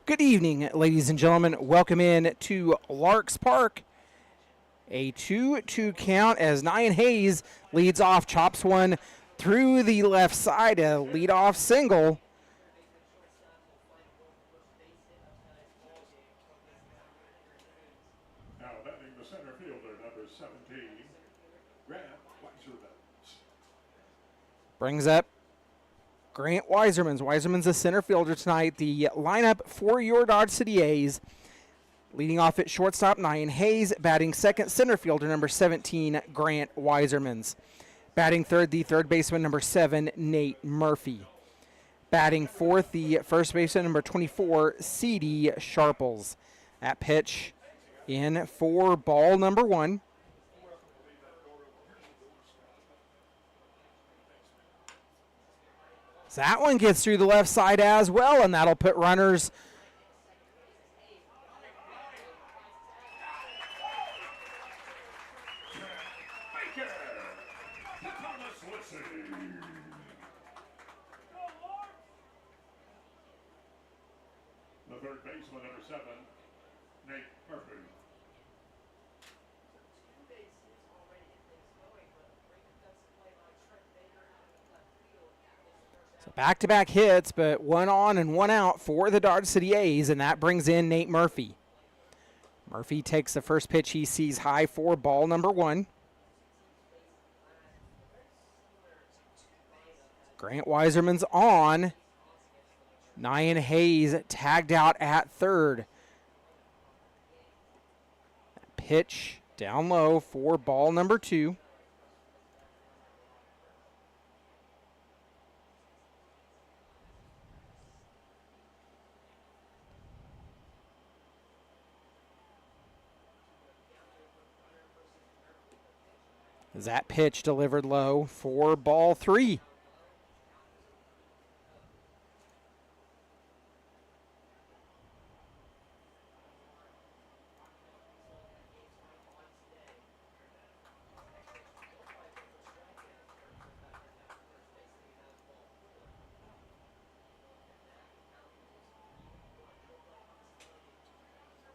Good evening, ladies and gentlemen. Welcome in to Larks Park. A 2-2 count as Nyan Hayes leads off, chops one through the left side, a leadoff single. Now batting the center fielder, number 17, Grant Weiserman. Brings up Grant Weiserman. Weiserman's a center fielder tonight. The lineup for your Dodge City A's. Leading off at shortstop, Nyan Hayes. Batting second, center fielder, number 17, Grant Weiserman. Batting third, the third baseman, number 7, Nate Murphy. Batting fourth, the first baseman, number 24, C.D. Sharples. That pitch in for ball number 1. So that one gets through the left side as well, and that'll put runners The third baseman, number 7, Nate Murphy. So back-to-back hits, but one on and one out for the Dodge City A's, and that brings in Nate Murphy. Murphy takes the first pitch he sees high for ball number 1. Grant Weiserman's on. Nyan Hayes tagged out at third. Pitch down low for ball number 2. That pitch delivered low for ball 3.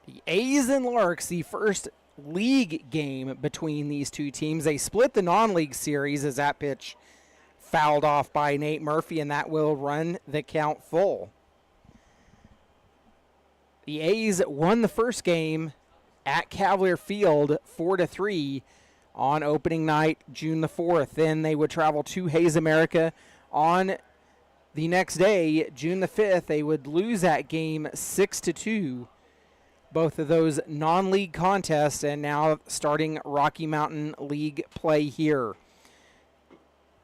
The A's and Larks, the first league game between these two teams. They split the non-league series as that pitch fouled off by Nate Murphy, and that will run the count full. The A's won the first game at Cavalier Field 4-3 on opening night, June the 4th. Then they would travel to Hayes America on the next day, June the 5th. They would lose that game 6-2. Both of those non-league contests, and now starting Rocky Mountain League play here.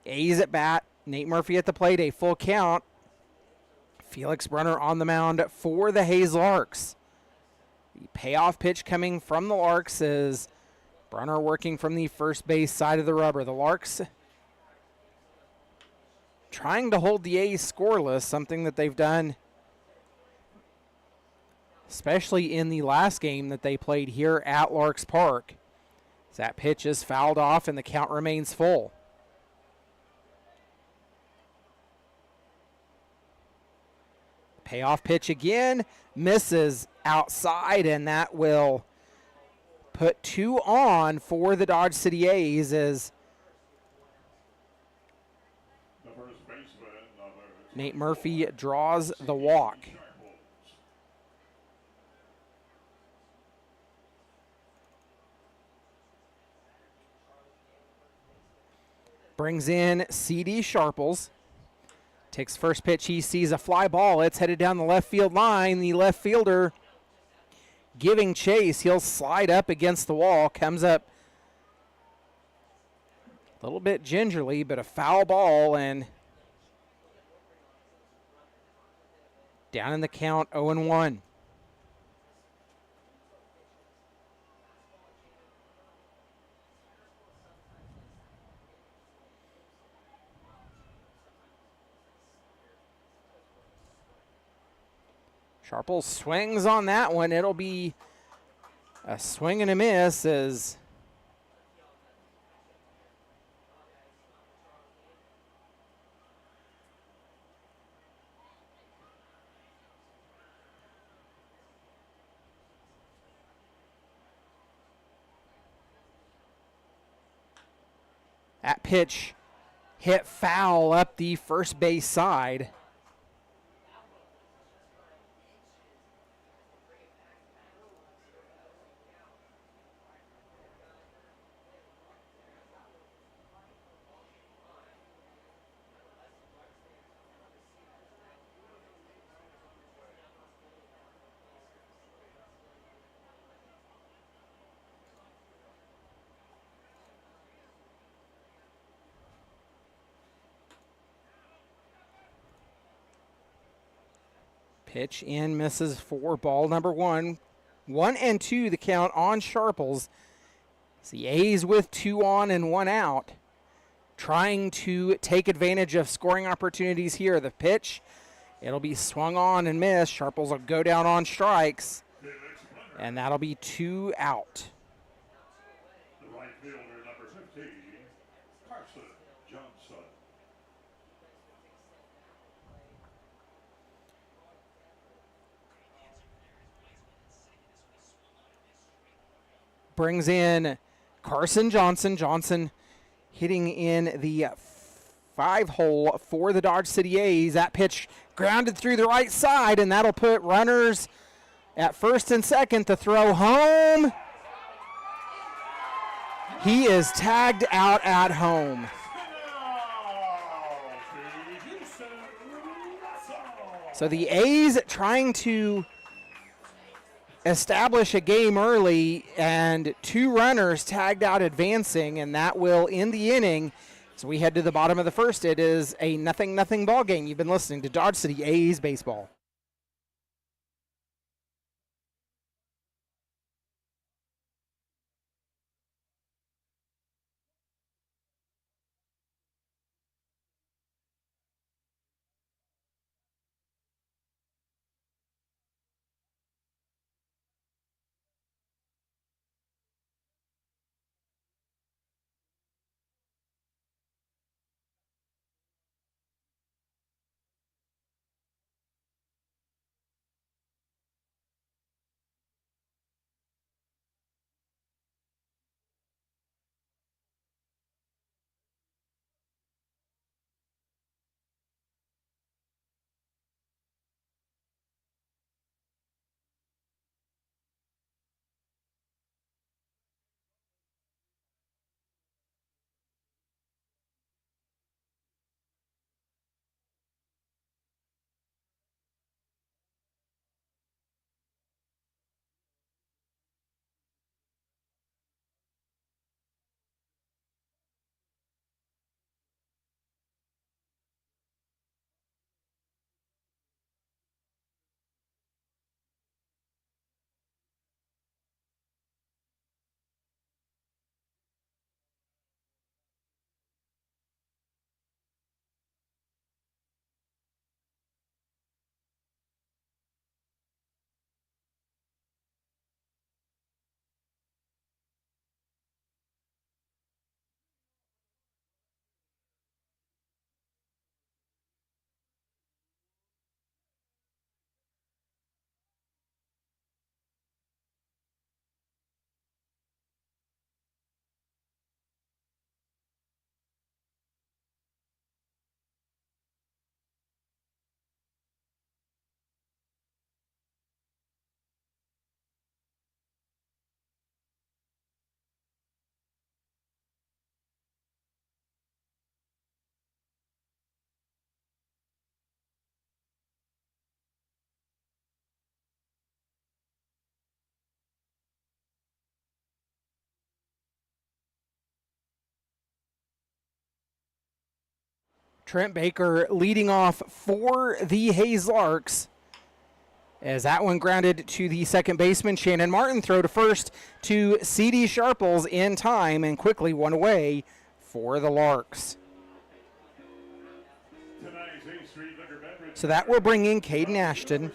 A's at bat, Nate Murphy at the plate, a full count. Felix Brunner on the mound for the Hayes Larks. The payoff pitch coming from the Larks is Brunner working from the first base side of the rubber. The Larks trying to hold the A's scoreless, something that they've done especially in the last game that they played here at Larks Park. That pitch is fouled off and the count remains full. Payoff pitch again, misses outside, and that will put 2 on for the Dodge City A's as Nate Murphy draws the walk. Brings in C.D. Sharples. Takes first pitch. He sees a fly ball. It's headed down the left field line. The left fielder giving chase. He'll slide up against the wall. Comes up a little bit gingerly, but a foul ball, and down in the count, 0-1. Sharples swings on that one. It'll be a swing and a miss as That pitch hit foul up the first base side. Pitch in, misses for ball number one. 1-2 the count on Sharples. It's the A's with 2 on and 1 out, trying to take advantage of scoring opportunities here. The pitch, it'll be swung on and missed. Sharples will go down on strikes, and that'll be 2 out. The right fielder, number 15, Carson Johnson. Brings in Carson Johnson. Johnson hitting in the 5-hole for the Dodge City A's. That pitch grounded through the right side, and that'll put runners at first and second. The throw home. He is tagged out at home. So the A's trying to establish a game early, and 2 runners tagged out advancing, and that will end the inning. So we head to the bottom of the first. It is a 0-0 ball game. You've been listening to Dodge City A's baseball. Trent Baker leading off for the Hayes Larks, as that one grounded to the second baseman. Shannon Martin throw to first to C.D. Sharples in time, and quickly one away for the Larks. So that will bring in Caden Ashton.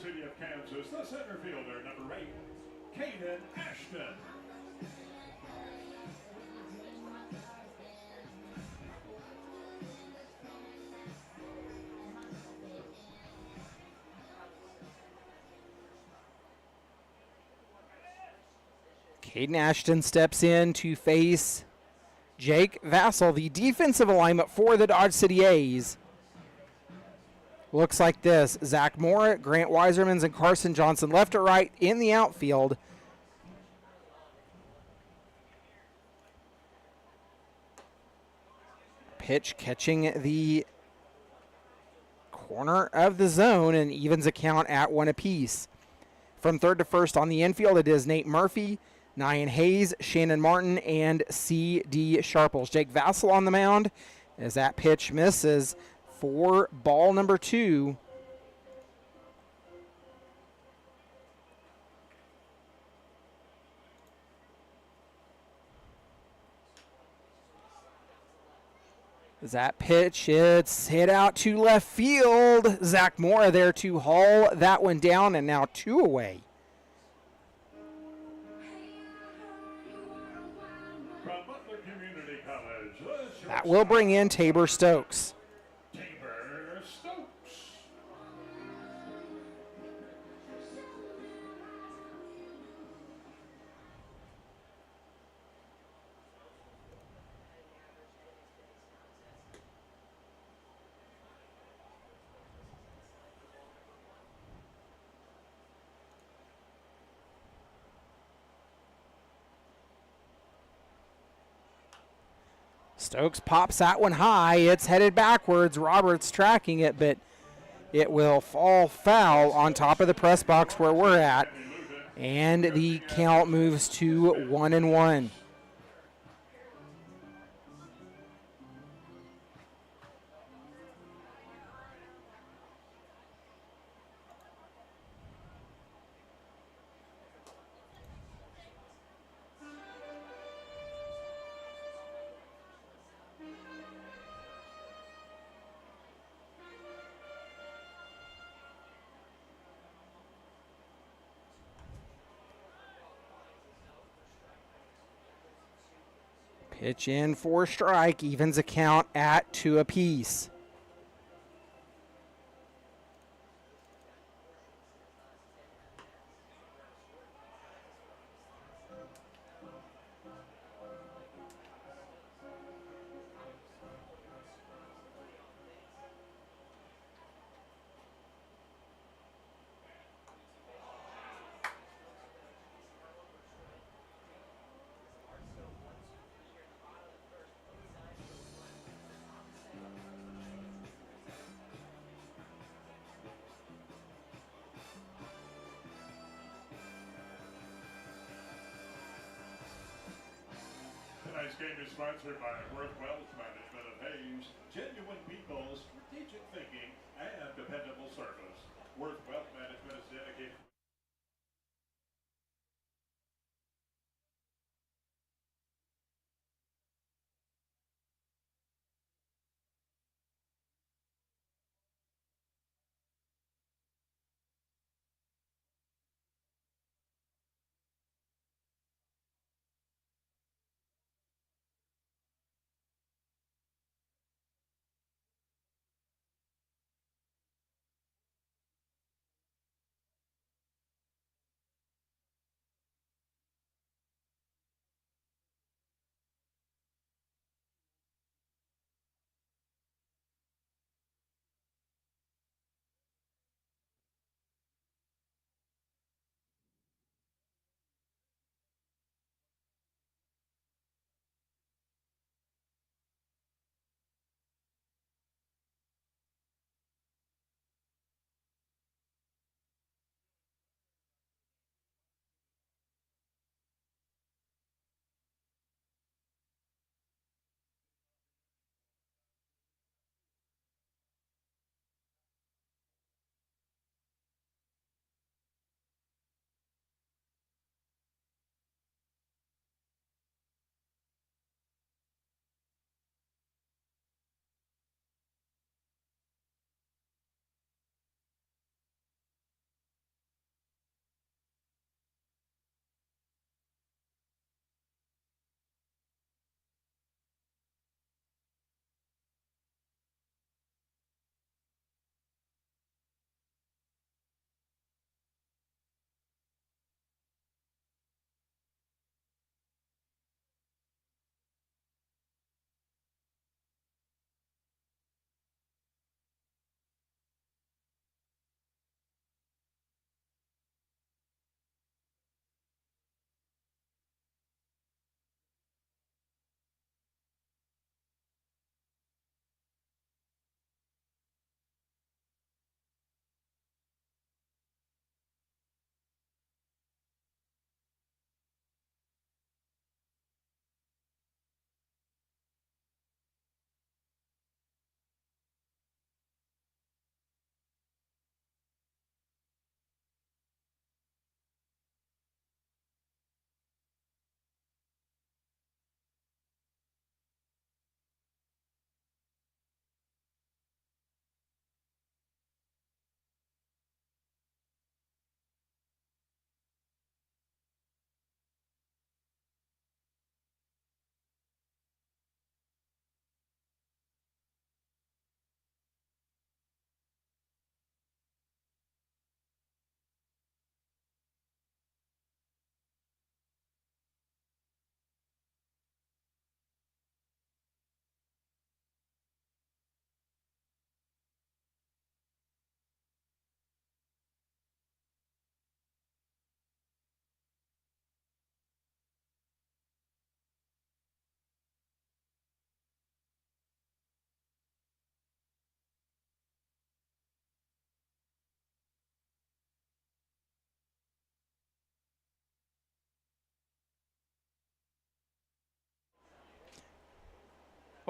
Caden Ashton steps in to face Jake Vassell, the defensive alignment for the Dodge City A's. Looks like this. Zach Moore, Grant Weisermans, and Carson Johnson left or right in the outfield. Pitch catching the corner of the zone and evens a count at 1 apiece. From third to first on the infield, it is Nate Murphy, Nyan Hayes, Shannon Martin, and C.D. Sharples. Jake Vassell on the mound as that pitch misses for ball number 2. That pitch, it's hit out to left field. Zach Moore there to haul that one down, and now 2 away. From Butler Community College, That will bring in Tabor Stokes. Tabor Stokes. Stokes pops that one high. It's headed backwards. Roberts tracking it, but it will fall foul on top of the press box where we're at. And the count moves to 1-1. Pitch in for a strike, evens a count at 2 apiece. Tonight's game is sponsored by Worth Wealth Management of Hayes. Genuine people, strategic thinking, and dependable service. Worth Wealth Management is dedicated.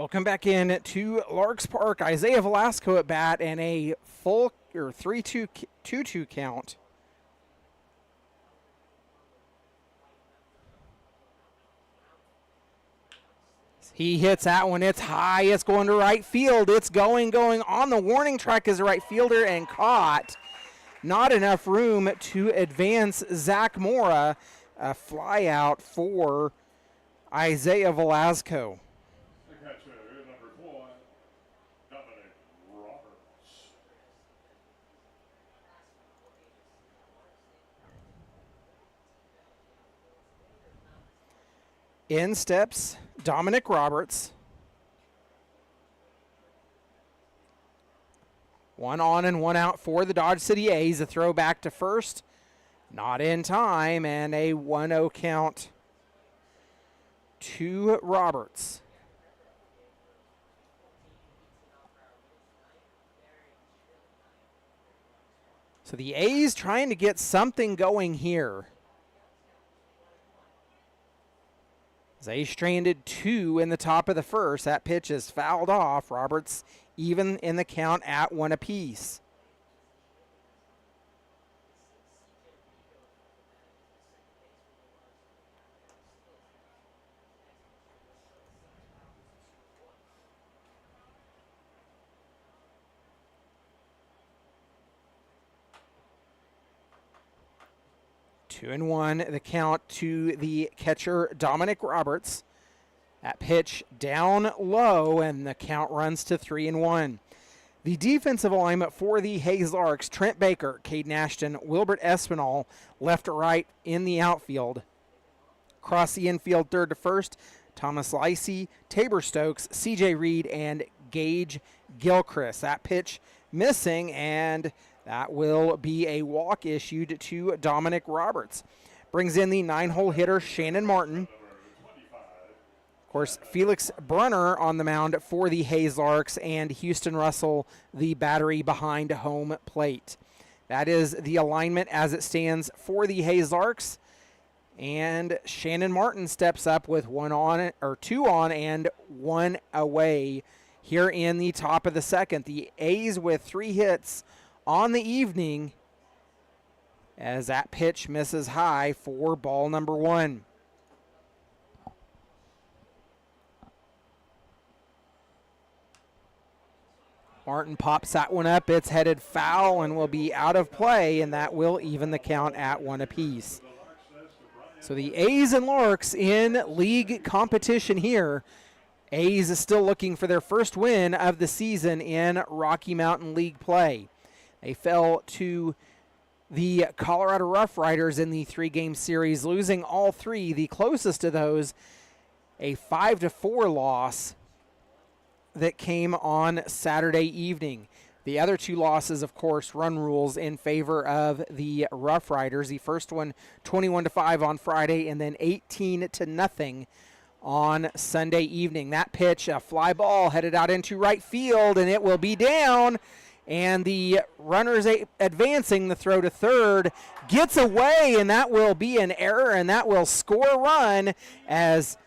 Welcome back in to Larks Park. Isaiah Velasco at bat and a full or 3-2 2-2 count. He hits that one. It's high. It's going to right field. It's going on the warning track as a right fielder and caught. Not enough room to advance Zach Mora. A fly out for Isaiah Velasco. The catcher, number 4, Dominic Roberts. In steps Dominic Roberts. 1 on and 1 out for the Dodge City A's. A throw back to first. Not in time, and a 1-0 count to Roberts. So the A's trying to get something going here. They stranded 2 in the top of the first. That pitch is fouled off. Roberts even in the count at 1 apiece. Two and 1, the count to the catcher, Dominic Roberts. That pitch down low, and the count runs to 3-1. The defensive alignment for the Hayes Larks, Trent Baker, Caden Ashton, Wilbert Espinal, left to right in the outfield. Across the infield, third to first, Thomas Lacey, Tabor Stokes, CJ Reed, and Gage Gilchrist. That pitch missing, and that will be a walk issued to Dominic Roberts. Brings in the 9-hole hitter, Shannon Martin. Of course, Felix Brunner on the mound for the Hayes Larks, and Houston Russell, the battery behind home plate. That is the alignment as it stands for the Hayes Larks. And Shannon Martin steps up with 2 on and 1 away here in the top of the second. The A's with 3 hits on the evening as that pitch misses high for ball number 1. Martin pops that one up. It's headed foul and will be out of play, and that will even the count at 1 apiece. So the A's and Larks in league competition here. A's is still looking for their first win of the season in Rocky Mountain League play. They fell to the Colorado Rough Riders in the 3-game series, losing all 3. The closest of those, a 5-4 loss that came on Saturday evening. The other 2 losses, of course, run rules in favor of the Rough Riders. The first one, 21-5 on Friday, and then 18-0 on Sunday evening. That pitch, a fly ball headed out into right field, and it will be down. And the runners advancing, the throw to third gets away, and that will be an error, and that will score a run as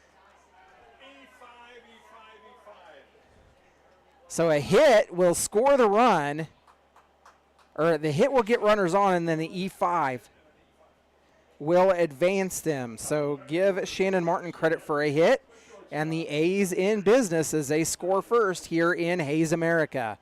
so a hit will score the run, or the hit will get runners on, and then the E5 will advance them. So give Shannon Martin credit for a hit, and the A's in business as they score first here in Hayes, America.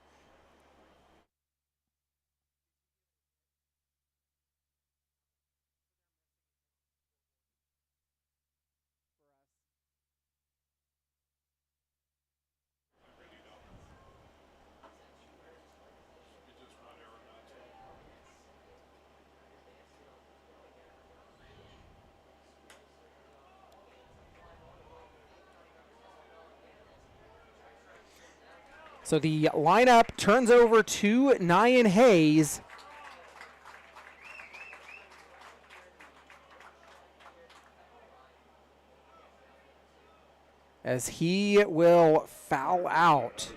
So the lineup turns over to Nyan Hayes. As he will foul out.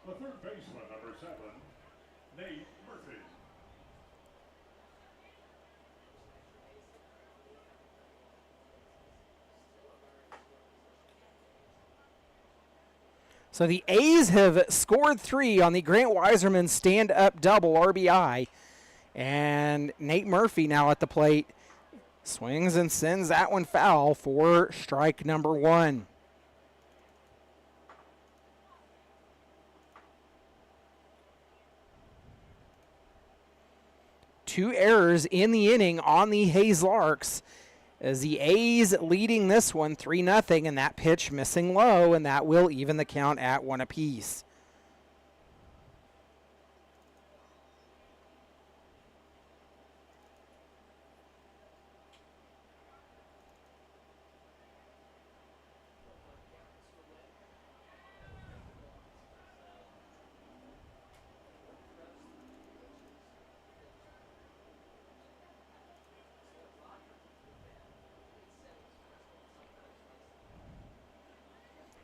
The third baseman, number 7, Nate Murphy. So the A's have scored 3 on the Grant Weiserman stand-up double RBI. And Nate Murphy now at the plate swings and sends that one foul for strike number 1. Two errors in the inning on the Hayes Larks as the A's leading this one 3-0, and that pitch missing low, and that will even the count at 1 apiece.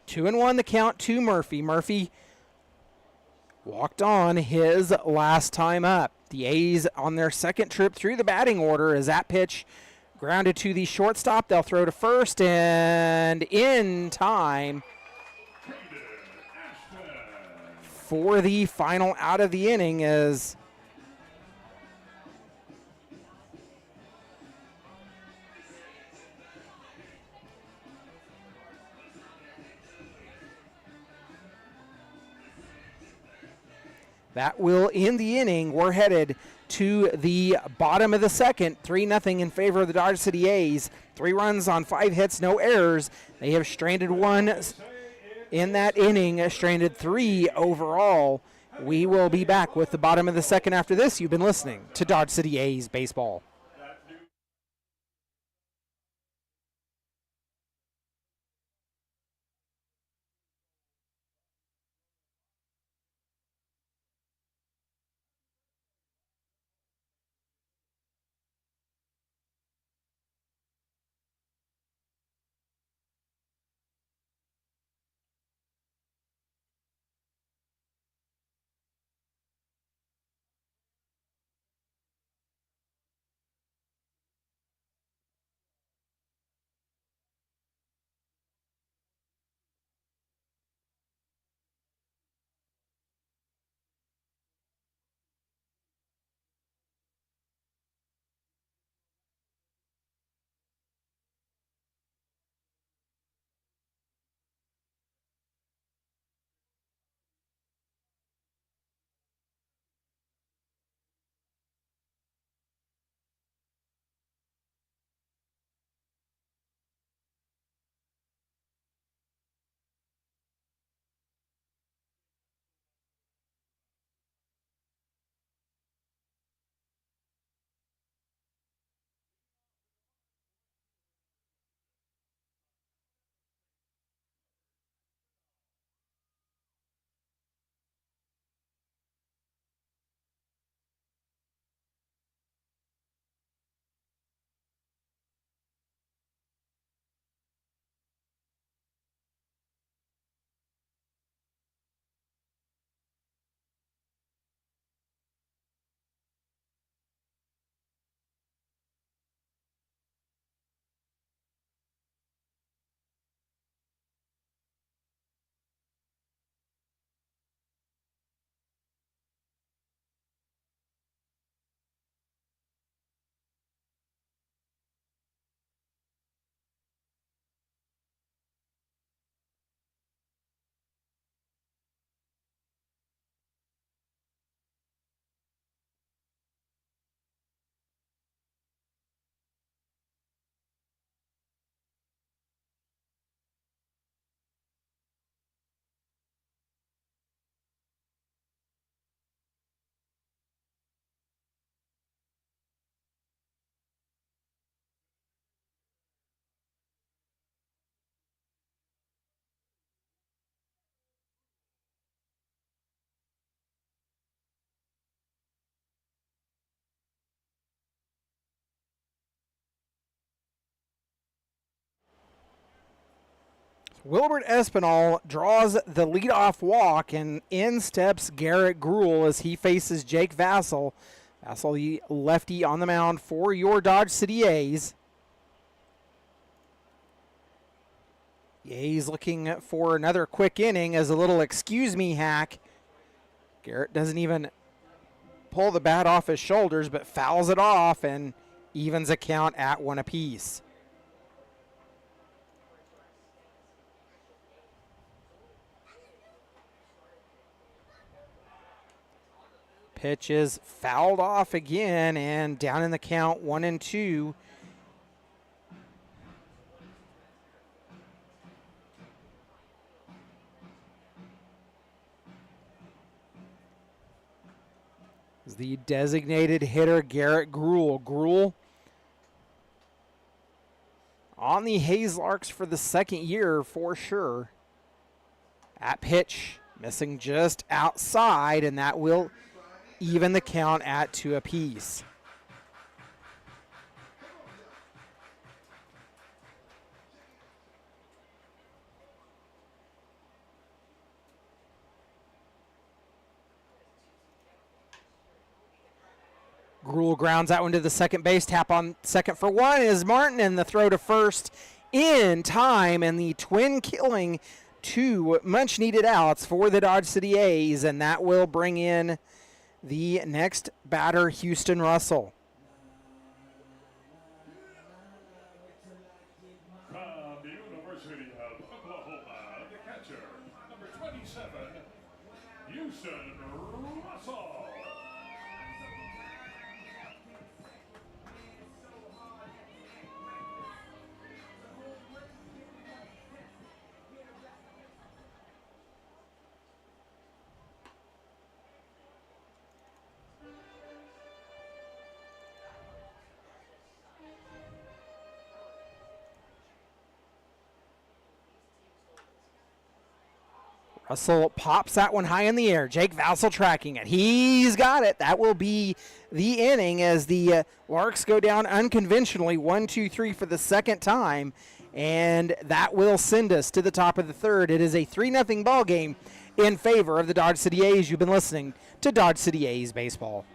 Two and one the count to Murphy. Murphy walked on his last time up. The A's on their second trip through the batting order as that pitch grounded to the shortstop. They'll throw to first, and in time for the final out of the inning is that will end the inning. We're headed to the bottom of the second, 3-0 in favor of the Dodge City A's. 3 runs on 5 hits, no errors. They have stranded 1 in that inning, stranded 3 overall. We will be back with the bottom of the second after this. You've been listening to Dodge City A's Baseball. Wilbert Espinal draws the leadoff walk, and in steps Garrett Gruel as he faces Jake Vassell. Vassell, the lefty on the mound for your Dodge City A's. The A's looking for another quick inning as a little excuse me hack. Garrett doesn't even pull the bat off his shoulders, but fouls it off and evens a count at 1 apiece. Pitch is fouled off again and down in the count 1-2. Is the designated hitter Garrett Gruel. Gruel on the Hayes Larks for the second year for sure. At pitch, missing just outside, and that will even the count at 2 apiece. Gruel grounds that one to the second base. Tap on second for one is Martin, and the throw to first in time, and the twin killing 2 much-needed outs for the Dodge City A's, and that will bring in the next batter, Houston Russell. From the University of Oklahoma, the catcher, number 27, Houston Russell. Russell pops that one high in the air. Jake Vassell tracking it. He's got it. That will be the inning as the Larks go down unconventionally 1-2-3 for the second time, and that will send us to the top of the third. It is a 3-0 ball game in favor of the Dodge City A's. You've been listening to Dodge City A's Baseball.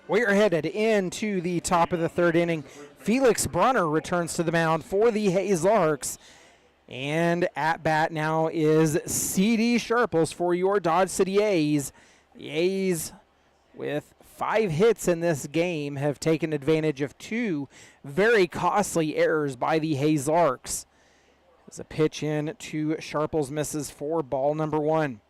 We're headed into the top of the third inning. Felix Brunner returns to the mound for the Hayes Larks. And at bat now is C.D. Sharples for your Dodge City A's. The A's, with 5 hits in this game, have taken advantage of 2 very costly errors by the Hayes Larks. As a pitch in to Sharples, misses for ball number 1.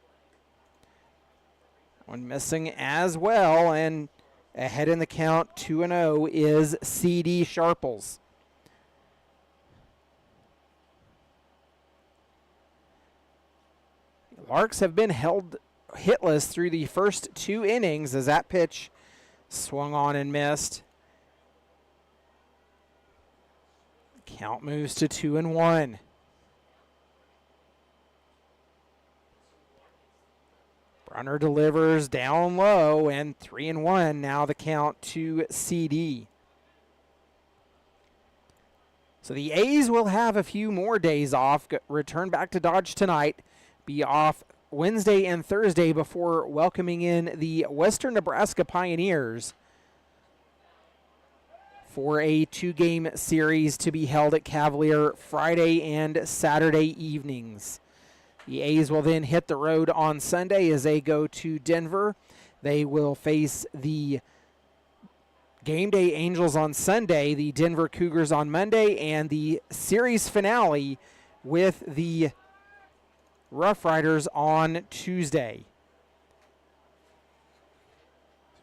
One missing as well, and ahead in the count, 2-0, is C.D. Sharples. Larks have been held hitless through the first 2 innings as that pitch swung on and missed. Count moves to 2-1. Brunner delivers down low, and 3-1 now the count to CD. So the A's will have a few more days off, return back to Dodge tonight, be off Wednesday and Thursday before welcoming in the Western Nebraska Pioneers for a 2-game series to be held at Cavalier Friday and Saturday evenings. The A's will then hit the road on Sunday as they go to Denver. They will face the Game Day Angels on Sunday, the Denver Cougars on Monday, and the series finale with the Rough Riders on Tuesday.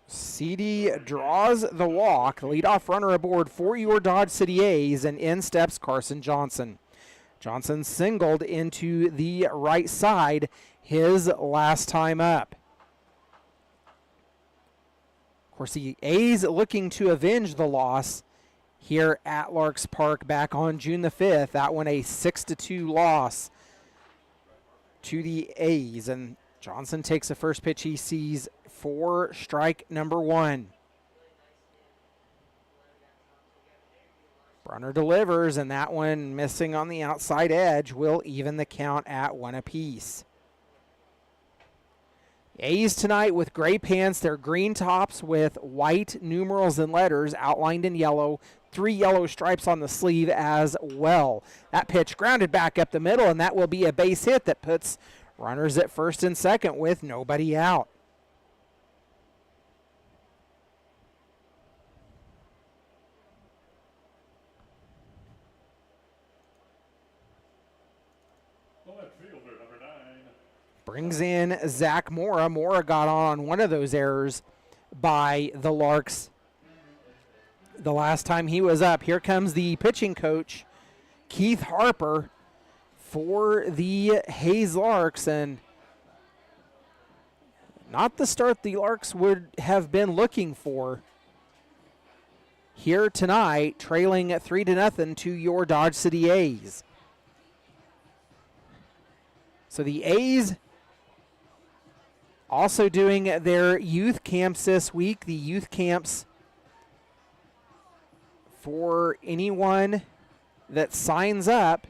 CD draws the walk, leadoff runner aboard for your Dodge City A's, and in steps Carson Johnson. Johnson singled into the right side his last time up. Of course, the A's looking to avenge the loss here at Larks Park back on June the 5th. That one a 6-2 loss to the A's. And Johnson takes the first pitch he sees for strike number 1. Brunner delivers, and that one missing on the outside edge will even the count at 1 apiece. A's tonight with gray pants, their green tops with white numerals and letters outlined in yellow, 3 yellow stripes on the sleeve as well. That pitch grounded back up the middle, and that will be a base hit that puts runners at first and second with nobody out. Brings in Zach Mora. Mora got on one of those errors by the Larks the last time he was up. Here comes the pitching coach, Keith Harper, for the Hayes Larks, and not the start the Larks would have been looking for here tonight, trailing 3-0 to your Dodge City A's. So the A's also doing their youth camps this week. The youth camps for anyone that signs up,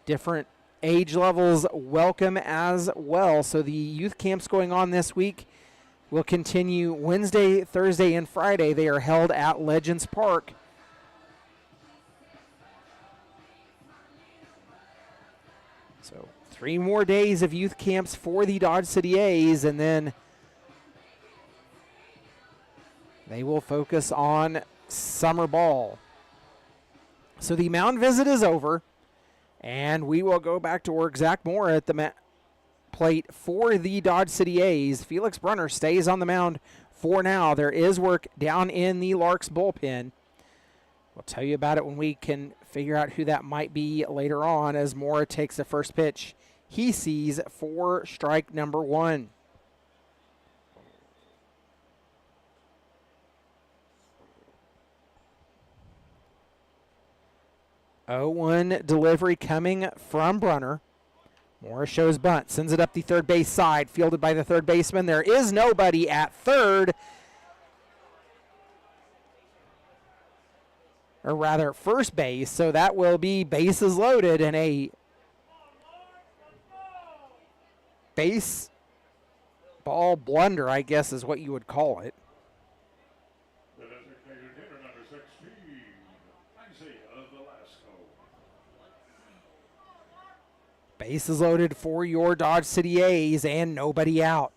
different age levels welcome as well. So the youth camps going on this week will continue Wednesday, Thursday, and Friday. They are held at Legends Park. So 3 more days of youth camps for the Dodge City A's, and then they will focus on summer ball. So the mound visit is over, and we will go back to work. Zach Moore at the plate for the Dodge City A's. Felix Brunner stays on the mound for now. There is work down in the Larks bullpen. We'll tell you about it when we can figure out who that might be later on, as Moore takes the first pitch he sees for strike number 1. Oh, 1 delivery coming from Brunner. Moore shows bunt, sends it up the third base side, fielded by the third baseman. There is nobody at third. Or rather, first base, so that will be bases loaded, and a baseball blunder, I guess is what you would call it. Isaiah Velasco. Bases loaded for your Dodge City A's and nobody out.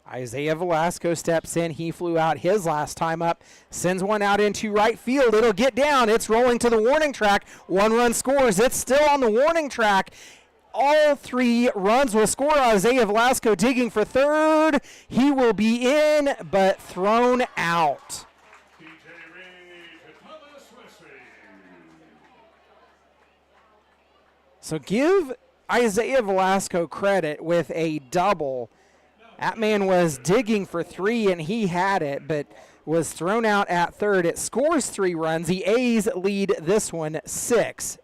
Isaiah Velasco steps in. He flew out his last time up. Sends one out into right field. It'll get down. It's rolling to the warning track. One run scores. It's still on the warning track. All 3 runs will score. Isaiah Velasco digging for third. He will be in, but thrown out. So give Isaiah Velasco credit with a double. That man was digging for 3, and he had it, but was thrown out at third. It scores 3 runs. The A's lead this one 6-0.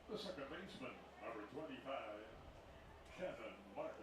The second baseman, number 25, Shannon Martin.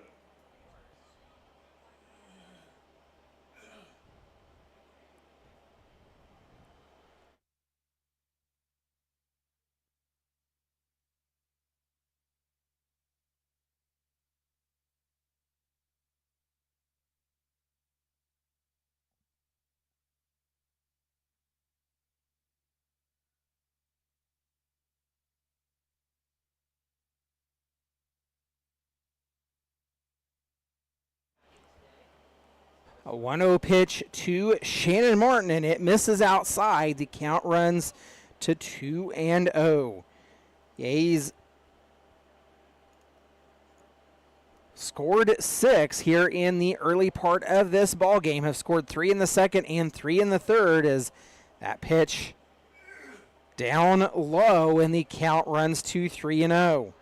A 1-0 pitch to Shannon Martin, and it misses outside. The count runs to 2-0. The A's scored 6 here in the early part of this ball game. Have scored 3 in the second and 3 in the third as that pitch down low, and the count runs to 3-0.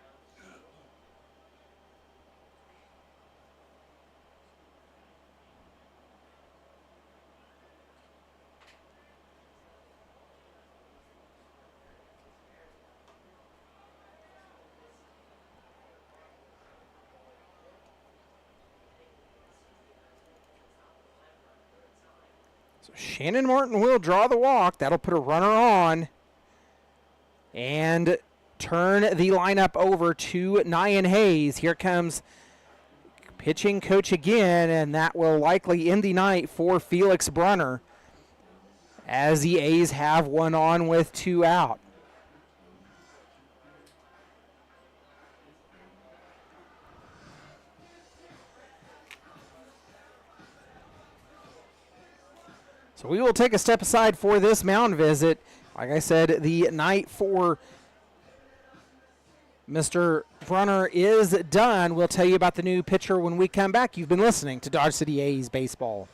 So Shannon Martin will draw the walk. That'll put a runner on and turn the lineup over to Nyan Hayes. Here comes pitching coach again, and that will likely end the night for Felix Brunner as the A's have one on with 2 out. So we will take a step aside for this mound visit. Like I said, the night for Mr. Brunner is done. We'll tell you about the new pitcher when we come back. You've been listening to Dodge City A's Baseball.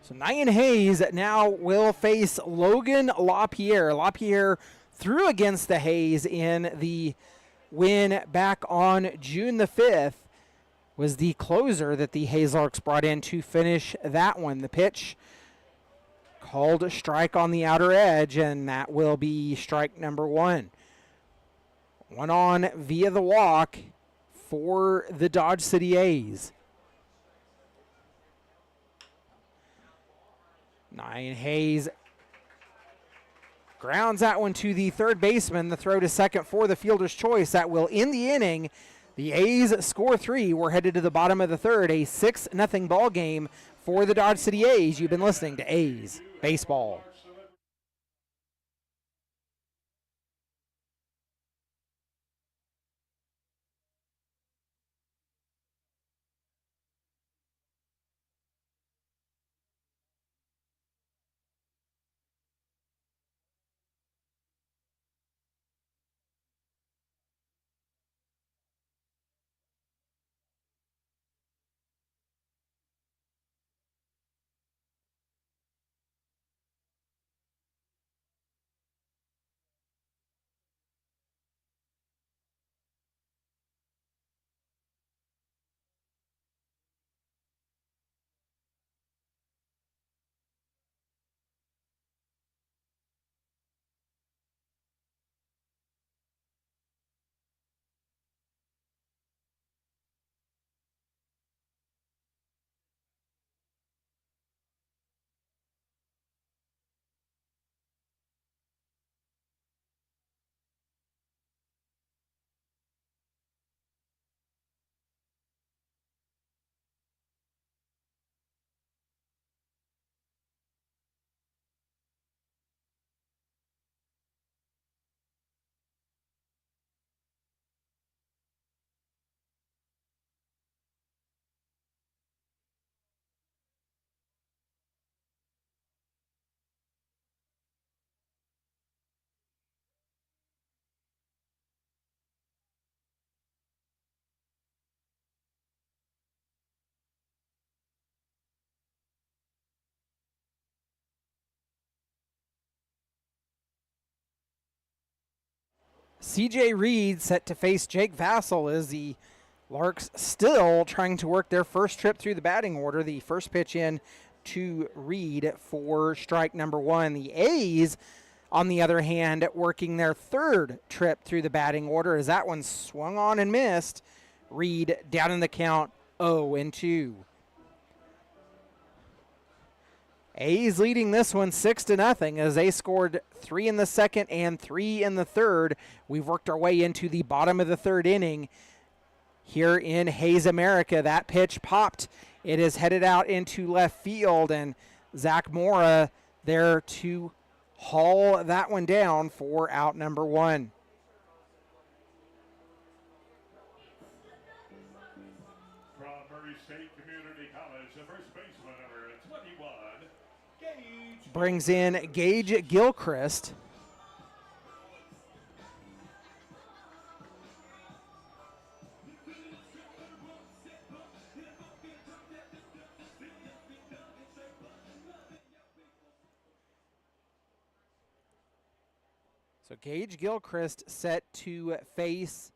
So Nyan Hayes now will face Logan LaPierre. LaPierre threw against the Hayes in the win back on June the 5th. Was the closer that the Hayes Larks brought in to finish that one. The pitch called a strike on the outer edge, and that will be strike number one. One on via the walk for the Dodge City A's. Nyan Hayes grounds that one to the third baseman. The throw to second for the fielder's choice. That will end the inning. The A's score 3. We're headed to the bottom of the third. A 6-0 ball game for the Dodge City A's. You've been listening to A's Baseball. CJ Reed set to face Jake Vassell as the Larks still trying to work their first trip through the batting order. The first pitch in to Reed for strike number one. The A's, on the other hand, working their third trip through the batting order as that one swung on and missed. Reed down in the count 0-2. A's leading this one 6-0 as they scored 3 in the second and 3 in the third. We've worked our way into the bottom of the third inning here in Hayes America. That pitch popped. It is headed out into left field, and Zach Mora there to haul that one down for out number one. From Murray State Community College, the first baseman, number 21, Gage. Brings in Gage Gilchrist. So Gage Gilchrist set to face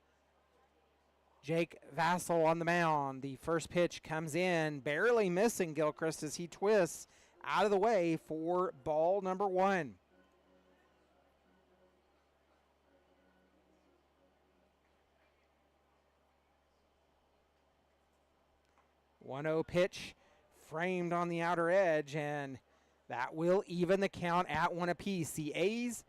Jake Vassell on the mound. The first pitch comes in, barely missing Gilchrist as he twists out of the way for ball number one. One-0 pitch framed on the outer edge, and that will even the count at one apiece. The A's,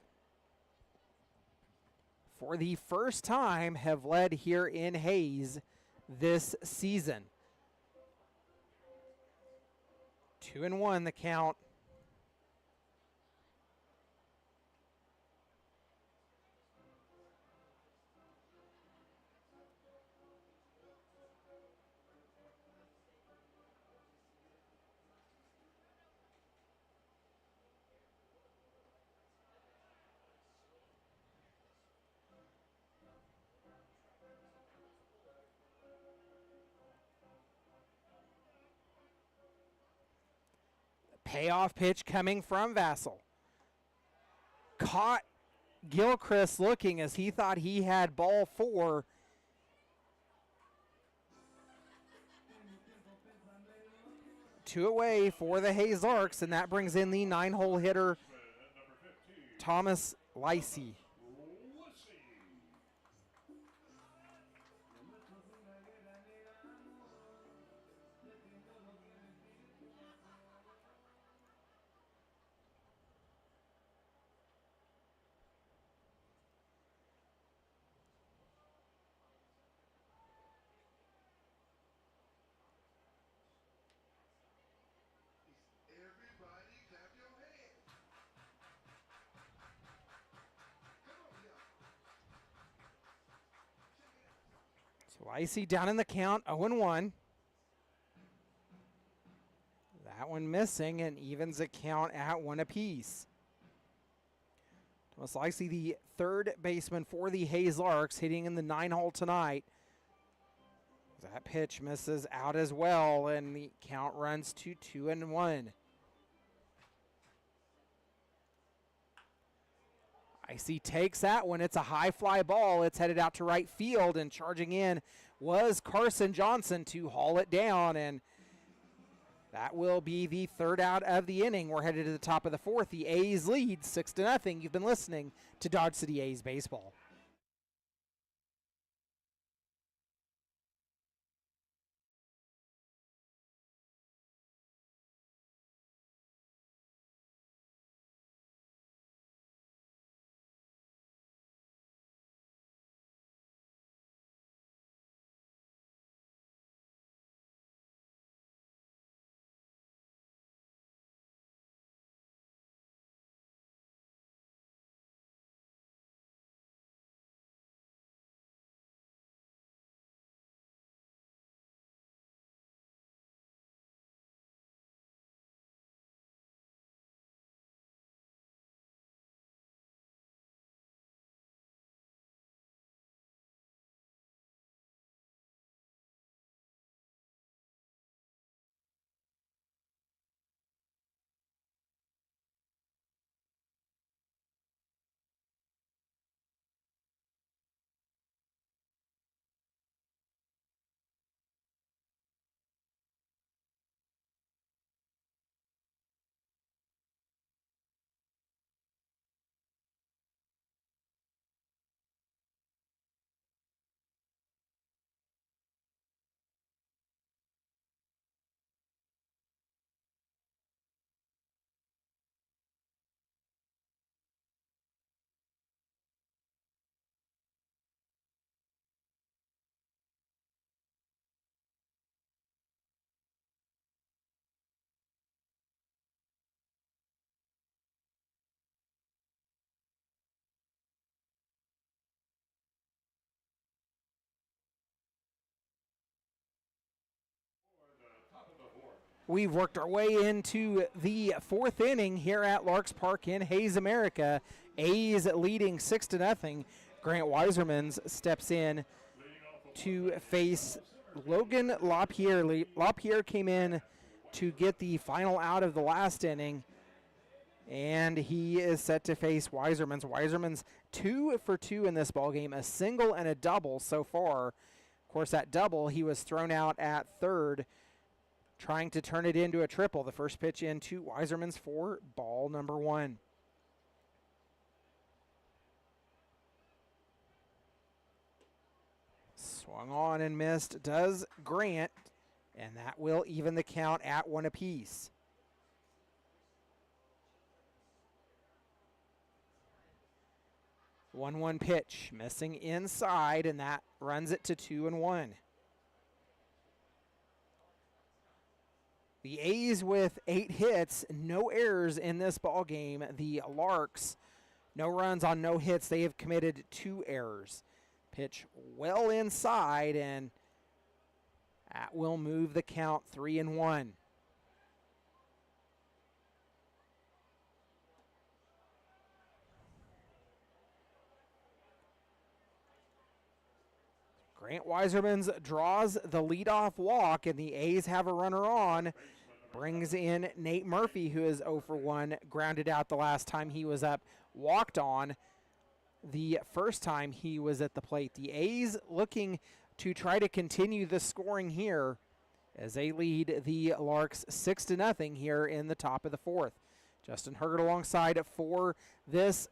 for the first time, have led here in Hayes this season. 2-1 the count. Payoff pitch coming from Vassell. Caught Gilchrist looking as he thought he had ball 4. Two away for the Hayes Larks, and that brings in the 9-hole hitter, Thomas Lacey. Everybody clap your hands. Come on, y'all. So Lacey down in the count, 0-1. That one missing and evens the count at 1 apiece. Thomas Lacey, the third baseman for the Hayes Larks, hitting in the 9-hole tonight. That pitch misses out as well, and the count runs to 2-1. Lacey takes that one. It's a high fly ball. It's headed out to right field, and charging in was Carson Johnson to haul it down, and that will be the third out of the inning. We're headed to the top of the 4th. The A's lead 6-0. You've been listening to Dodge City A's Baseball. We've worked our way into the 4th inning here at Larks Park in Hayes, America. A's leading 6-0. Grant Weisermans steps in to face Logan LaPierre. LaPierre came in to get the final out of the last inning, and he is set to face Weisermans. Weisermans 2 for 2 in this ballgame, a single and a double so far. Of course, that double, he was thrown out at third, trying to turn it into a triple. The first pitch into Weisermans for ball number 1. Swung on and missed does Grant, and that will even the count at 1 apiece. One pitch missing inside, and that runs it to 2-1. The A's with 8 hits, no errors in this ball game. The Larks, no runs on no hits. They have committed 2 errors. Pitch well inside, and that will move the count 3-1. Grant Weisermans draws the leadoff walk, and the A's have a runner on. Brings in Nate Murphy, who is 0 for 1, grounded out the last time he was up, walked on the first time he was at the plate. The A's looking to try to continue the scoring here as they lead the Larks 6-0 here in the top of the fourth. Justin Hergert alongside for this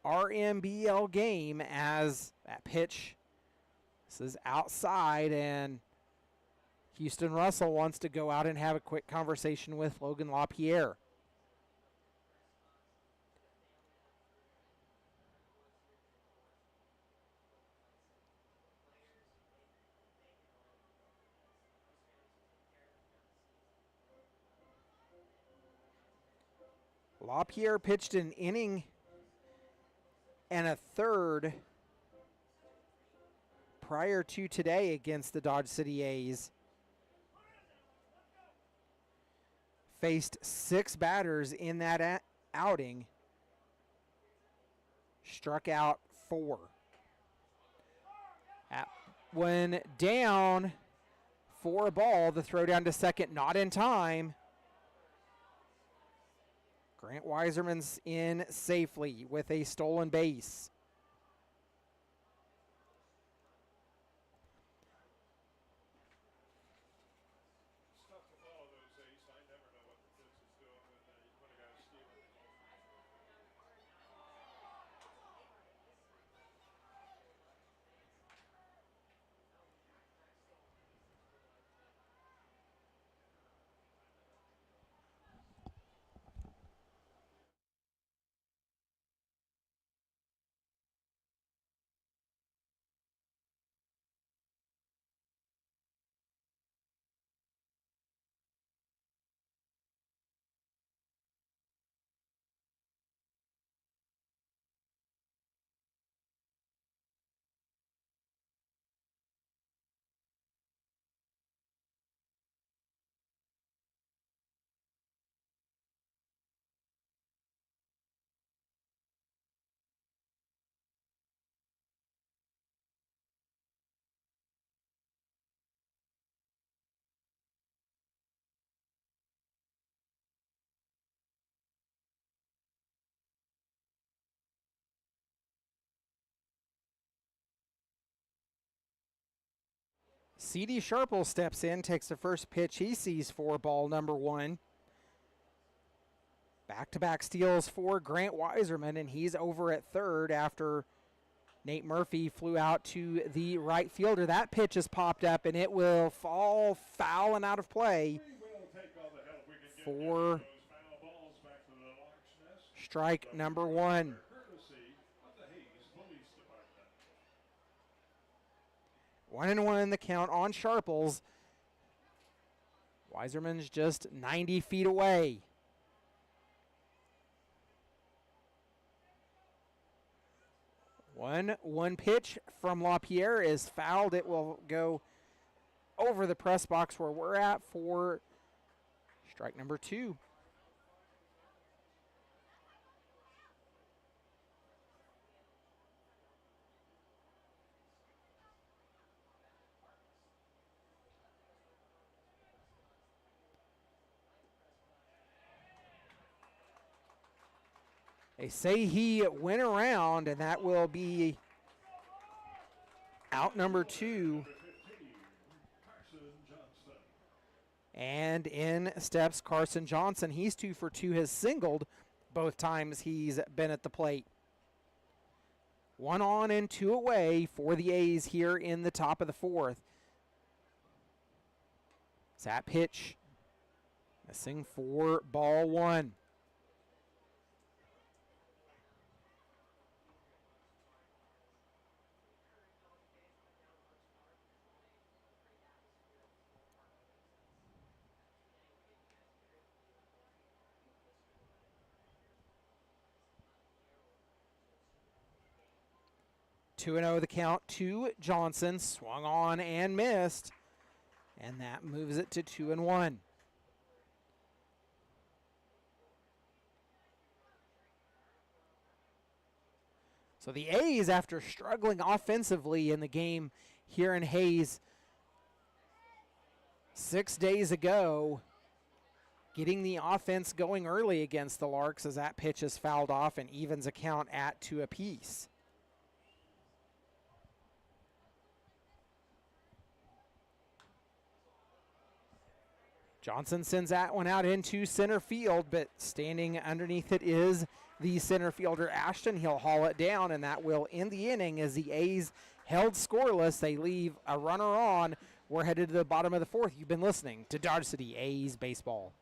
RMBL game as that pitch. This is outside, and Houston Russell wants to go out and have a quick conversation with Logan LaPierre. LaPierre pitched an inning and a third prior to today against the Dodge City A's. Faced 6 batters in that outing. Struck out 4. When down for a ball, the throw down to second, not in time. Grant Weiserman's in safely with a stolen base. It's tough to follow those A's. I never know what the pitch is doing when a guy's stealing. C.D. Sharple steps in, takes the first pitch he sees for ball number 1. Back-to-back steals for Grant Weiserman, and he's over at third after Nate Murphy flew out to the right fielder. That pitch has popped up, and it will fall foul and out of play for strike number 1. 1-1 in the count on Sharples. Weiserman's just 90 feet away. One pitch from LaPierre is fouled. It will go over the press box where we're at for strike number 2. They say he went around, and that will be out number 2. And in steps Carson Johnson. He's 2 for 2, has singled both times he's been at the plate. 1 on and 2 away for the A's here in the top of the 4th. That pitch missing for ball 1. Two 2-0 the count to Johnson. Swung on and missed. And that moves it to 2-1. So the A's, after struggling offensively in the game here in Hayes 6 days ago, getting the offense going early against the Larks as that pitch is fouled off and evens a count at 2 apiece. Johnson sends that one out into center field, but standing underneath it is the center fielder Ashton. He'll haul it down, and that will end the inning as the A's held scoreless. They leave a runner on. We're headed to the bottom of the 4th. You've been listening to Dodge City A's Baseball.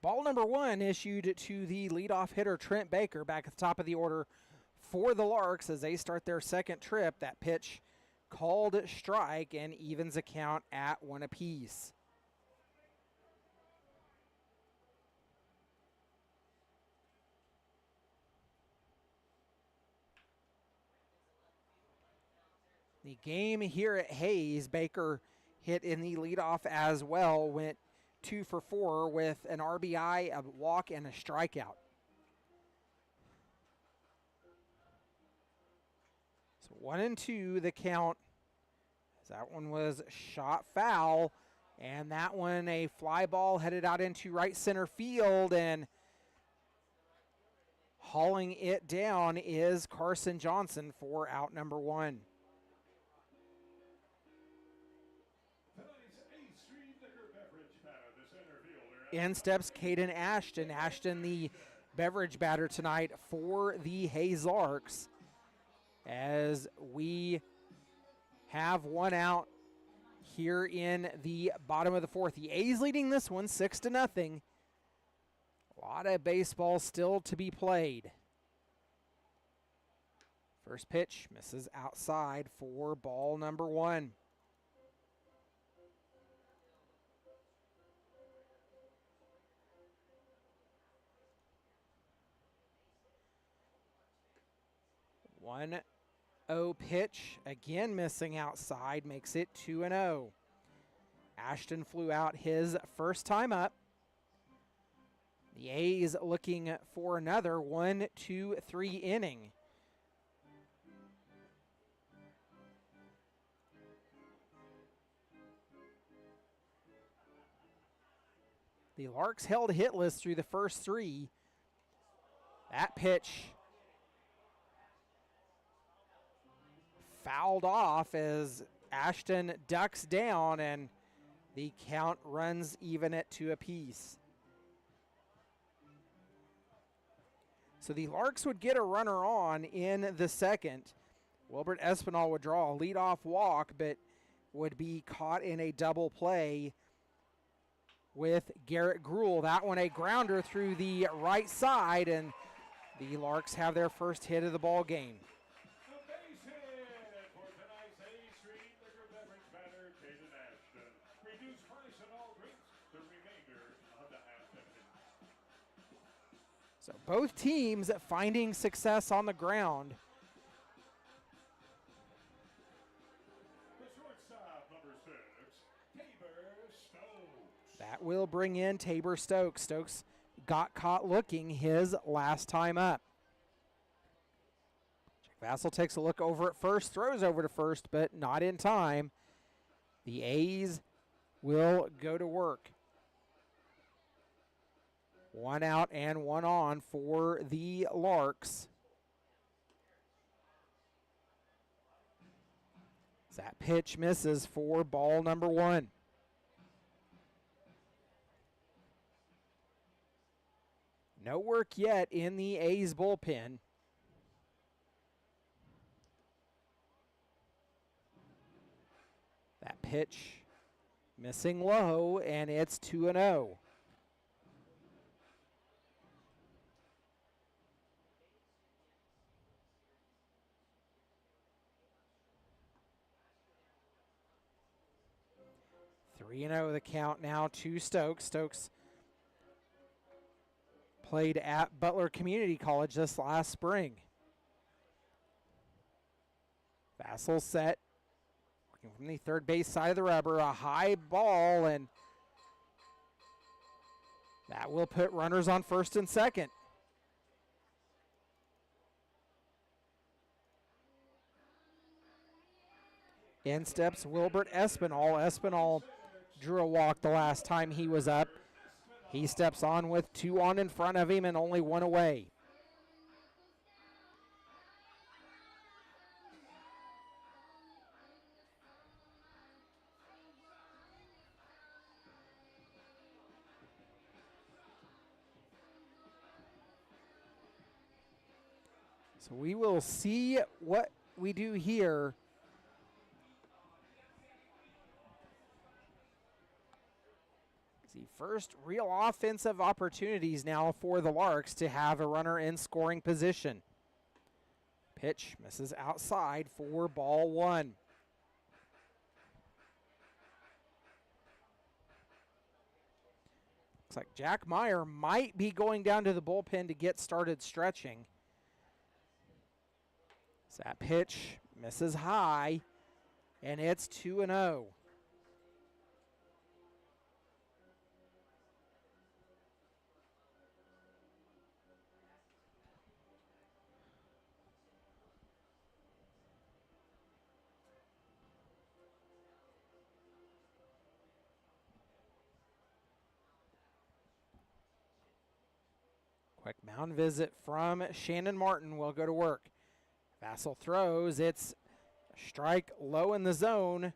Ball number 1 issued to the leadoff hitter, Trent Baker, back at the top of the order for the Larks as they start their second trip. That pitch called strike and evens a count at 1 apiece. The game here at Hayes, Baker hit in the leadoff as well, went 2 for 4 with an RBI, a walk, and a strikeout. So 1-2 the count. That one was shot foul, and that one a fly ball headed out into right center field, and hauling it down is Carson Johnson for out number 1. In steps Caden Ashton. Ashton, the beverage batter tonight for the Hayes Larks. As we have one out here in the bottom of the 4th. The A's leading this one 6-0. A lot of baseball still to be played. First pitch misses outside for ball number 1. One 0 pitch, again missing outside, makes it 2-0. Ashton flew out his first time up. The A's looking for another 1-2-3 inning. The Larks held hitless through the first 3. That pitch fouled off as Ashton ducks down, and the count runs even at 2 apiece. So the Larks would get a runner on in the second. Wilbert Espinal would draw a leadoff walk, but would be caught in a double play with Garrett Gruhl. That one a grounder through the right side, and the Larks have their first hit of the ball game. A base hit both teams finding success on the ground. The shortstop, number 6, Tabor Stokes. That will bring in Tabor Stokes. Stokes got caught looking his last time up. Jack Vassell takes a look over at first, throws over to first, but not in time. The A's will go to work. 1 out and 1 on for the Larks. That pitch misses for ball number 1. No work yet in the A's bullpen. That pitch missing low, and it's 2-0. Three and 0 the count now to Stokes. Stokes played at Butler Community College this last spring. Vassell set, working from the third base side of the rubber, a high ball, and that will put runners on first and second. In steps Wilbert Espinal. Espinal drew a walk the last time he was up. He steps on with 2 on in front of him and only 1 away. So we will see what we do here. The first real offensive opportunities now for the Larks to have a runner in scoring position. Pitch misses outside for ball 1. Looks like Jack Meyer might be going down to the bullpen to get started stretching. So that pitch misses high, and it's 2-0. Quick mound visit from Shannon Martin will go to work. Vassell throws. It's a strike low in the zone.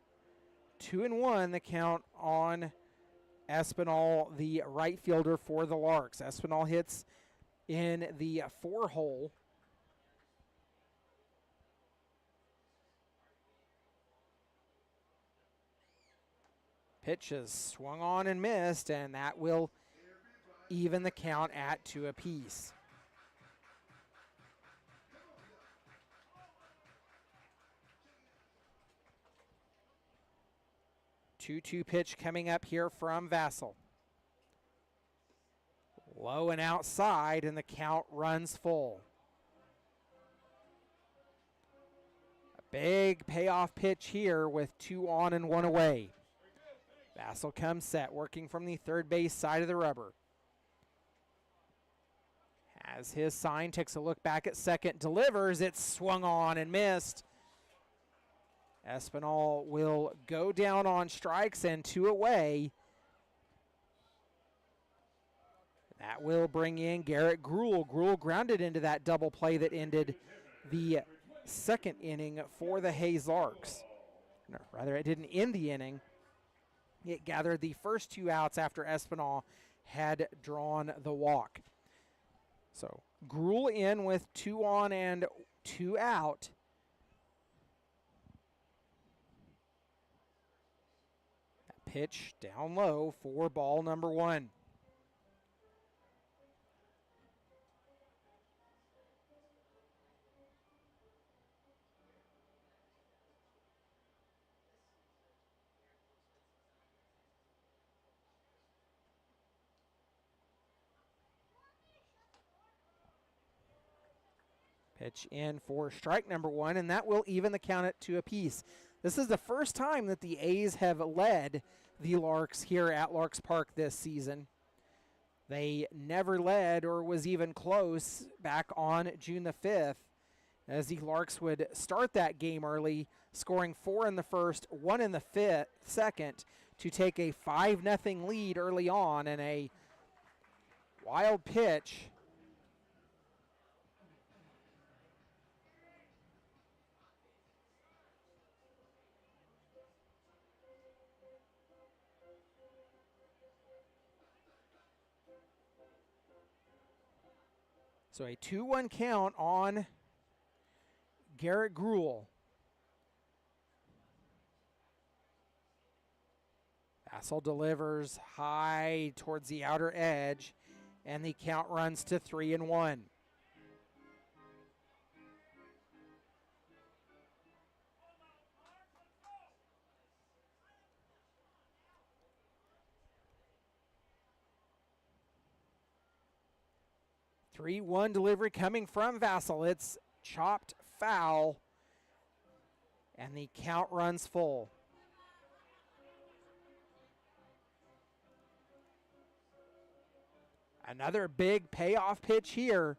2-1 the count on Espinal, the right fielder for the Larks. Espinal hits in the 4-hole. Pitch is swung on and missed, and that will even the count at 2 apiece. Two-two pitch coming up here from Vassell. Low and outside, and the count runs full. A big payoff pitch here with 2 on and 1 away. Vassell comes set, working from the third base side of the rubber. Has his sign, takes a look back at second, delivers. It's swung on and missed. Espinal will go down on strikes and 2 away. That will bring in Garrett Gruel. Gruel grounded into that double play that ended the second inning for the Hayes Larks. No, rather, it didn't end the inning. It gathered the first 2 outs after Espinal had drawn the walk. So Gruel in with 2 on and 2 out. That pitch down low for ball number 1. Pitch in for strike number 1, and that will even the count at 2 apiece. This is the first time that the A's have led the Larks here at Larks Park this season. They never led or was even close back on June the 5th, as the Larks would start that game early, scoring 4 in the first, 1 in the second, to take a 5-0 lead early on, and a wild pitch. So a 2-1 count on Garrett Gruel. Vassell delivers high towards the outer edge, and the count runs to 3-1. Three-one delivery coming from Vassell. It's chopped foul, and the count runs full. Another big payoff pitch here.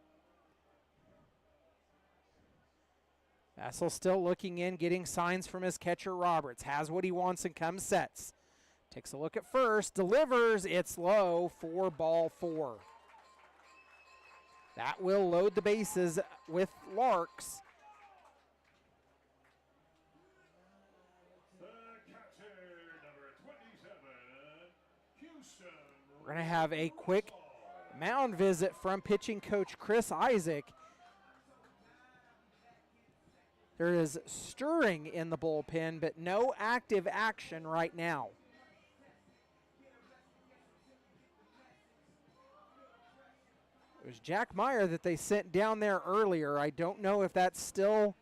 Vassell still looking in, getting signs from his catcher Roberts. Has what he wants and comes sets. Takes a look at first, delivers, it's low for ball 4. That will load the bases with Larks. The catcher, number 27, Houston. We're going to have a quick mound visit from pitching coach Chris Isaac. There is stirring in the bullpen, but no active action right now. It was Jack Meyer that they sent down there earlier. I don't know if that's still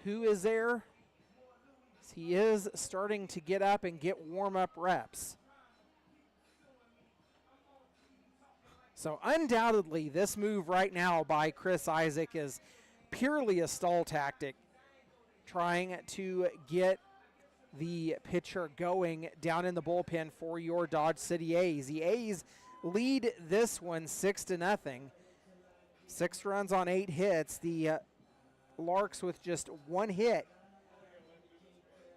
who is there. He is starting to get up and get warm-up reps. So undoubtedly, this move right now by Chris Isaac is purely a stall tactic, trying to get the pitcher going down in the bullpen for your Dodge City A's. The A's lead this one 6-0. 6 runs on 8 hits. The Larks with just 1 hit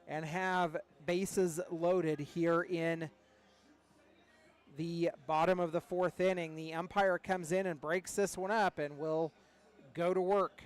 and have bases loaded here in the bottom of the 4th inning. The umpire comes in and breaks this one up and will go to work.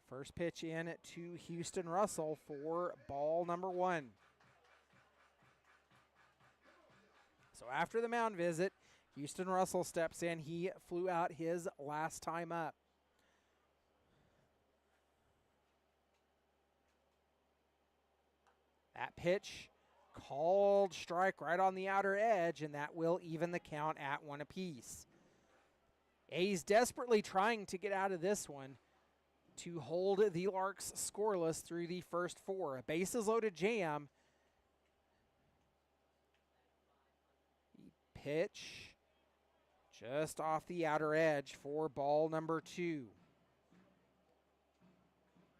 First pitch in to Houston Russell for ball number 1. So after the mound visit, Houston Russell steps in. He flew out his last time up. That pitch called strike right on the outer edge, and that will even the count at 1 apiece. A's desperately trying to get out of this one to hold the Larks scoreless through the first 4. A bases loaded jam. Pitch just off the outer edge for ball number 2.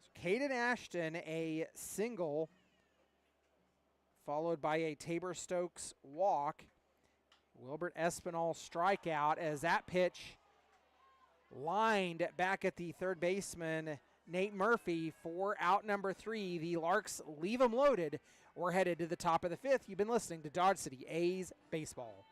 So Caden Ashton, a single, followed by a Tabor Stokes walk. Wilbert Espinal strikeout as that pitch lined back at the third baseman, Nate Murphy, for out number 3. The Larks leave them loaded. We're headed to the top of the 5th. You've been listening to Dodge City A's Baseball.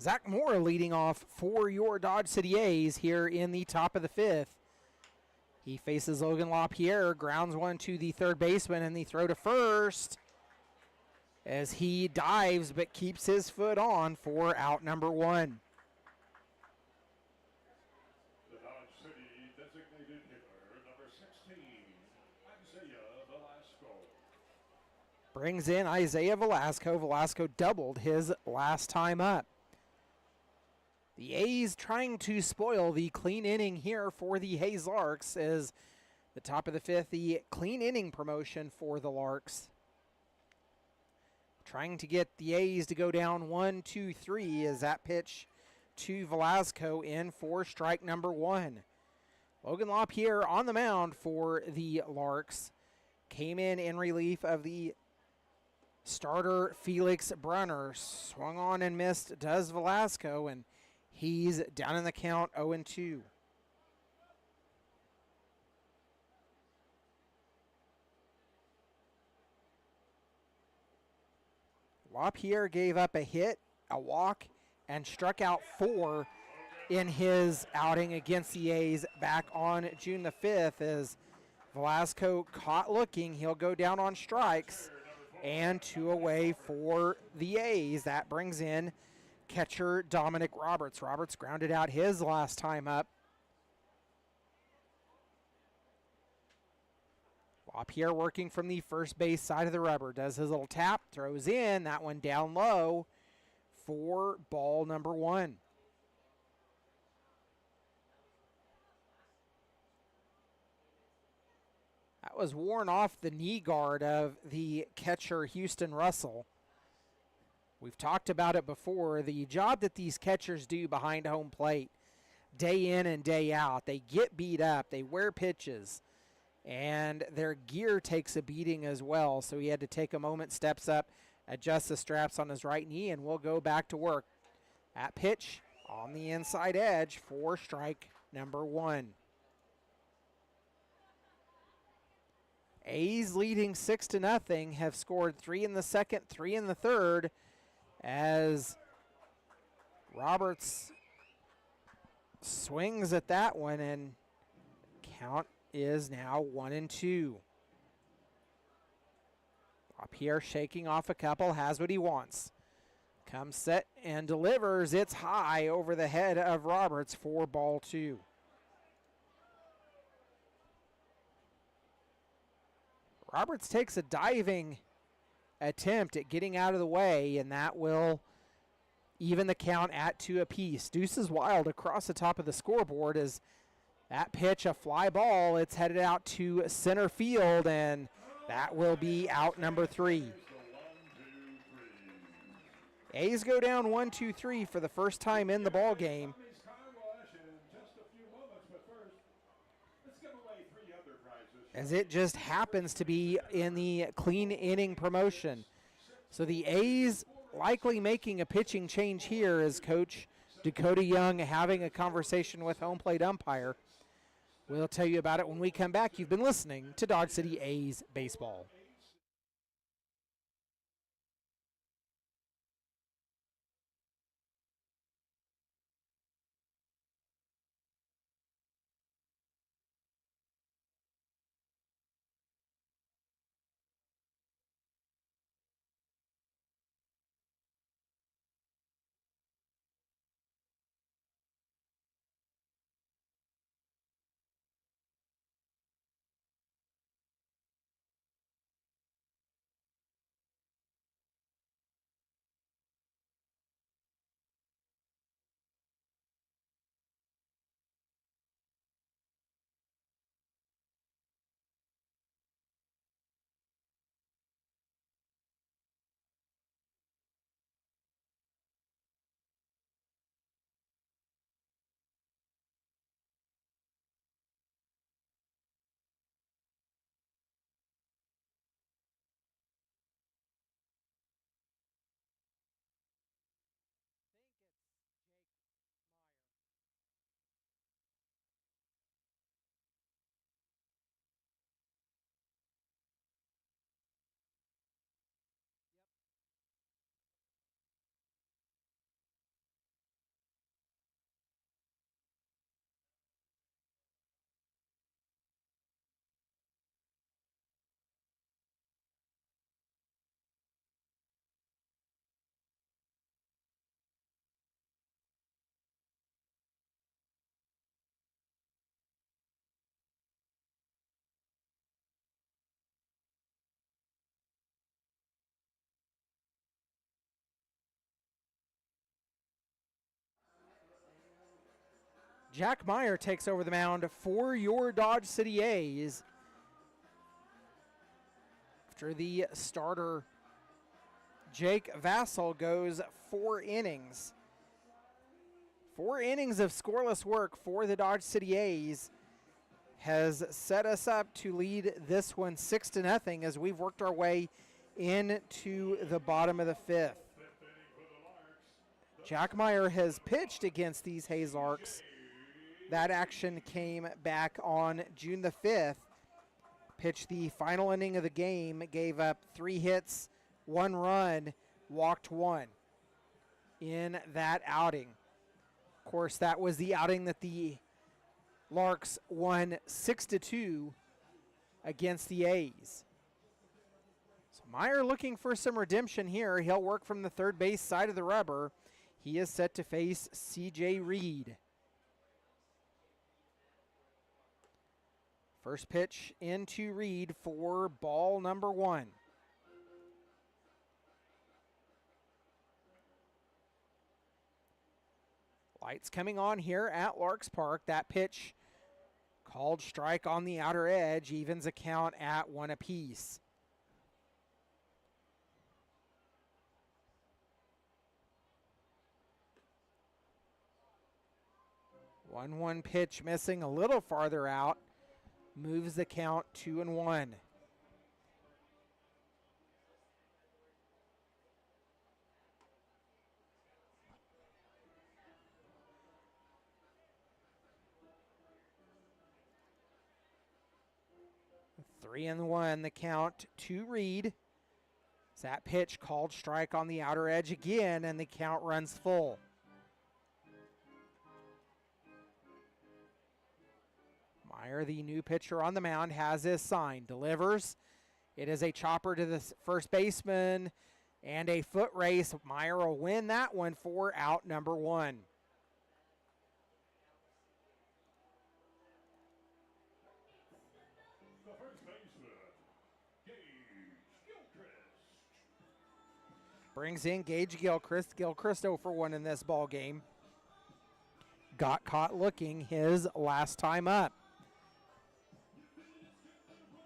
Zach Moore leading off for your Dodge City A's here in the top of the 5th. He faces Logan LaPierre, grounds one to the third baseman, and the throw to first as he dives but keeps his foot on for out number 1. The Dodge City designated hitter, number 16, Isaiah Velasco. Brings in Isaiah Velasco. Velasco doubled his last time up. The A's trying to spoil the clean inning here for the Hayes Larks as the top of the 5th, the clean inning promotion for the Larks. Trying to get the A's to go down 1-2-3 as that pitch to Velasco in for strike number 1. Logan LaPierre on the mound for the Larks. Came in relief of the starter Felix Brunner. Swung on and missed does Velasco, and he's down in the count 0-2. LaPierre gave up a hit, a walk, and struck out 4 in his outing against the A's back on June the 5th as Velasco caught looking. He'll go down on strikes, and 2 away for the A's. That brings in catcher Dominic Roberts. Roberts grounded out his last time up. LaPierre working from the first base side of the rubber. Does his little tap, throws in. That one down low for ball number 1. That was worn off the knee guard of the catcher Houston Russell. We've talked about it before. The job that these catchers do behind home plate, day in and day out, they get beat up, they wear pitches, and their gear takes a beating as well. So he had to take a moment, steps up, adjust the straps on his right knee, and we'll go back to work. At pitch on the inside edge for strike number 1. A's leading 6-0, have scored 3 in the second, 3 in the third, as Roberts swings at that one, and count is now 1-2. LaPierre shaking off a couple, has what he wants. Comes set and delivers. It's high over the head of Roberts for ball 2. Roberts takes a diving attempt at getting out of the way, and that will even the count at 2 apiece. Deuces Wild across the top of the scoreboard as that pitch, a fly ball. It's headed out to center field, and that will be out number 3. A's go down 1-2-3 for the first time in the ball game. As it just happens to be in the clean inning promotion. So the A's likely making a pitching change here as Coach Dakota Young having a conversation with home plate umpire. We'll tell you about it when we come back. You've been listening to Dodge City A's Baseball. Jack Meyer takes over the mound for your Dodge City A's. After the starter, Jake Vassell, goes 4 innings. 4 innings of scoreless work for the Dodge City A's has set us up to lead this one 6-0 as we've worked our way into the bottom of the 5th. Jack Meyer has pitched against these Hayes Larks. That action came back on June the 5th. Pitched the final inning of the game, gave up 3 hits, 1 run, walked 1 in that outing. Of course, that was the outing that the Larks won 6-2 against the A's. So Meyer looking for some redemption here. He'll work from the third base side of the rubber. He is set to face C.J. Reed. First pitch into Reed for ball number 1. Lights coming on here at Larks Park. That pitch called strike on the outer edge, evens a count at 1 apiece. One pitch missing a little farther out, moves the count 2-1. Three and 1, the count to Reed. That pitch called strike on the outer edge again, and the count runs full. Meyer, the new pitcher on the mound, has his sign. Delivers. It is a chopper to the first baseman and a foot race. Meyer will win that one for out number 1. The first baseman, Gage Gilchrist. Brings in Gage Gilchrist. Gilchrist 0 for 1 in this ball game. Got caught looking his last time up.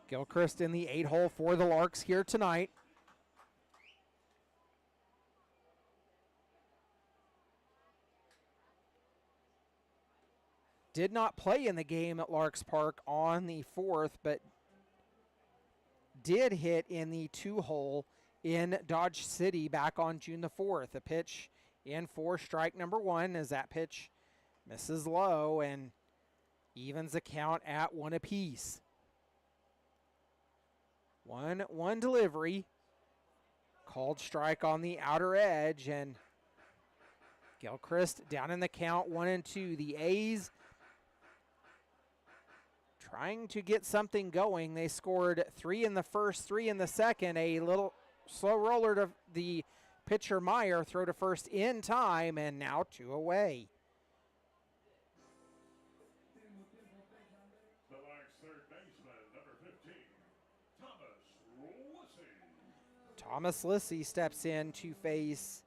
Gilchrist in the 8-hole for the Larks here tonight. Did not play in the game at Larks Park on the 4th, but did hit in the 2-hole in Dodge City back on June the 4th. A pitch in for strike number 1 as that pitch misses low and evens the count at 1 apiece. 1-1 delivery. Called strike on the outer edge, and Gilchrist down in the count 1-2. The A's trying to get something going. They scored 3 in the first, 3 in the second. A little slow roller to the pitcher Meyer, throw to first in time, and now 2 away. The Larks' third baseman, number 15, Thomas Lissy. Thomas Lissy steps in to face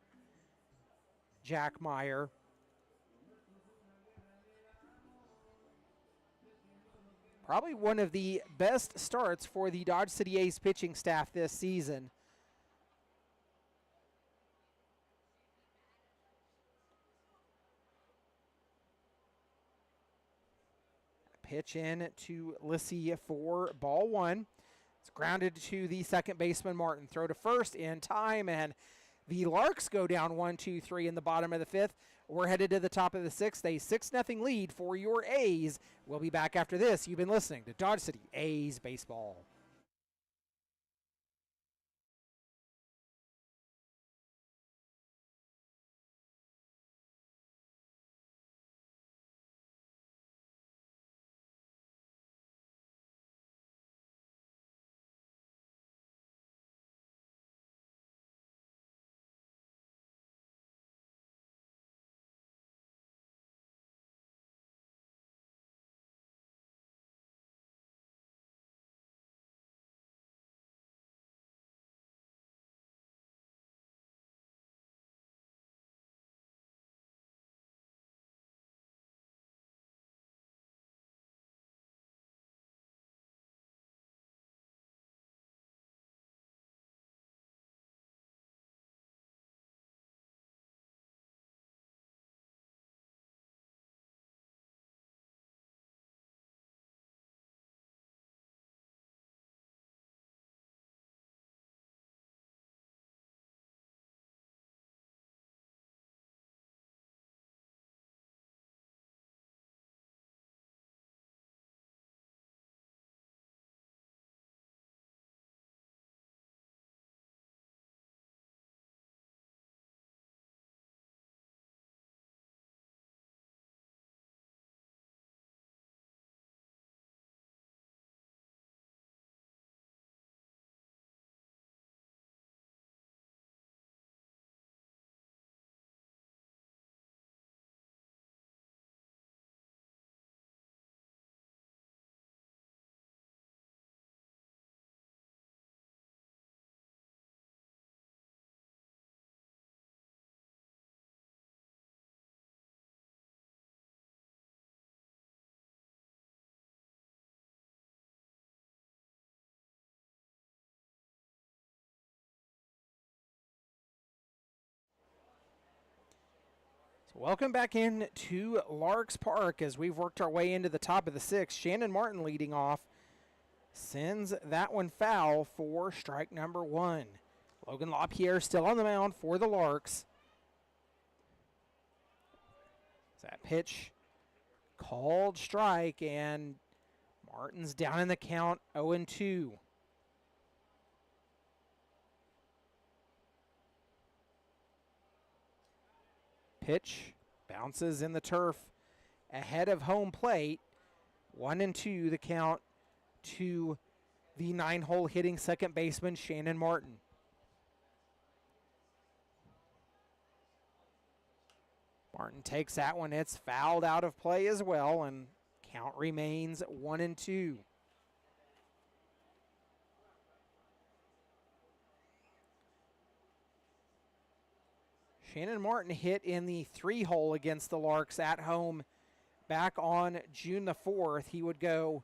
Jack Meyer. Probably one of the best starts for the Dodge City A's pitching staff this season. Pitch in to Lissy for ball 1. It's grounded to the second baseman, Martin. Throw to first in time, and the Larks go down 1-2-3 in the bottom of the 5th. We're headed to the top of the 6th. A 6-0 lead for your A's. We'll be back after this. You've been listening to Dodge City A's Baseball. Welcome back in to Larks Park as we've worked our way into the top of the sixth. Shannon Martin leading off. Sends that one foul for strike number one. Logan LaPierre still on the mound for the Larks. That pitch called strike, and Martin's down in the count 0-2. Pitch bounces in the turf ahead of home plate. 1-2 the count to the 9-hole hitting second baseman Shannon Martin. Martin takes that one. It's fouled out of play as well, and count remains 1-2. Shannon Martin hit in the 3-hole against the Larks at home back on June the 4th. He would go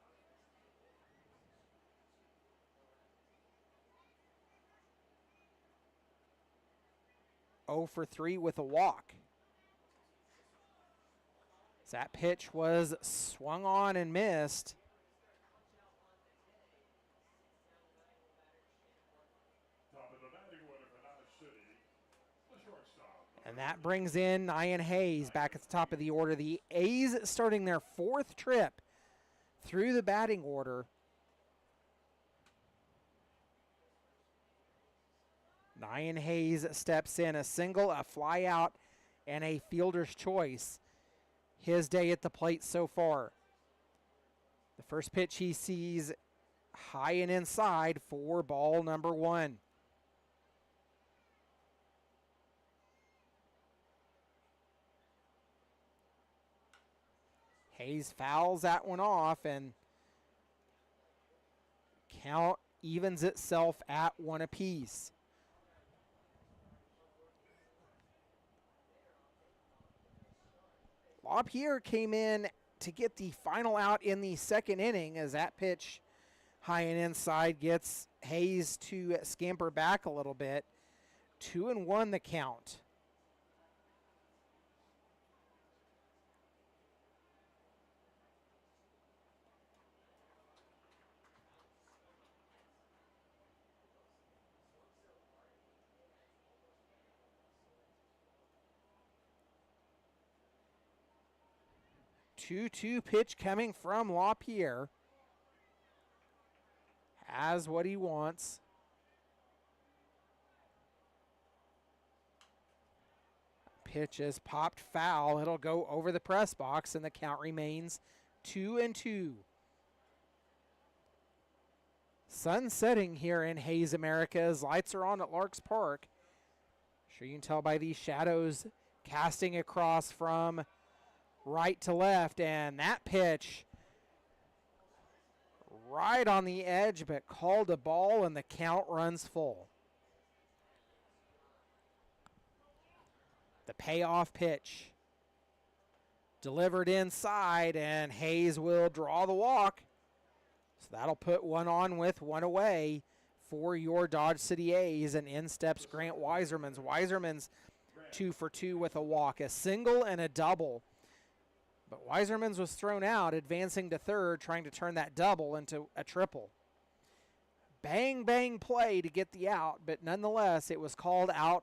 oh for 3 with a walk. That pitch was swung on and missed. Top of the batting order for Dodge City, the shortstop. And that brings in Nyan Hayes back at the top of the order. The A's starting their 4th trip through the batting order. Nyan Hayes steps in, a single, a fly out, and a fielder's choice. His day at the plate so far. The first pitch he sees high and inside for ball number 1. Hayes fouls that one off, and count evens itself at 1 apiece. LaPierre came in to get the final out in the second inning as that pitch high and inside gets Hayes to scamper back a little bit. 2-1 the count. Two-two pitch coming from LaPierre. Has what he wants. Pitch is popped foul. It'll go over the press box, and the count remains 2-2. Sun setting here in Hayes America as lights are on at Larks Park. Sure you can tell by these shadows casting across from right to left, and that pitch right on the edge, but called a ball, and the count runs full. The payoff pitch delivered inside, and Hayes will draw the walk. So that'll put one on with one away for your Dodge City A's, and in steps Grant Weisermans. Weisermans 2 for 2 with a walk, a single and a double. But Weisermans was thrown out, advancing to third, trying to turn that double into a triple. Bang, bang play to get the out, but nonetheless, it was called out.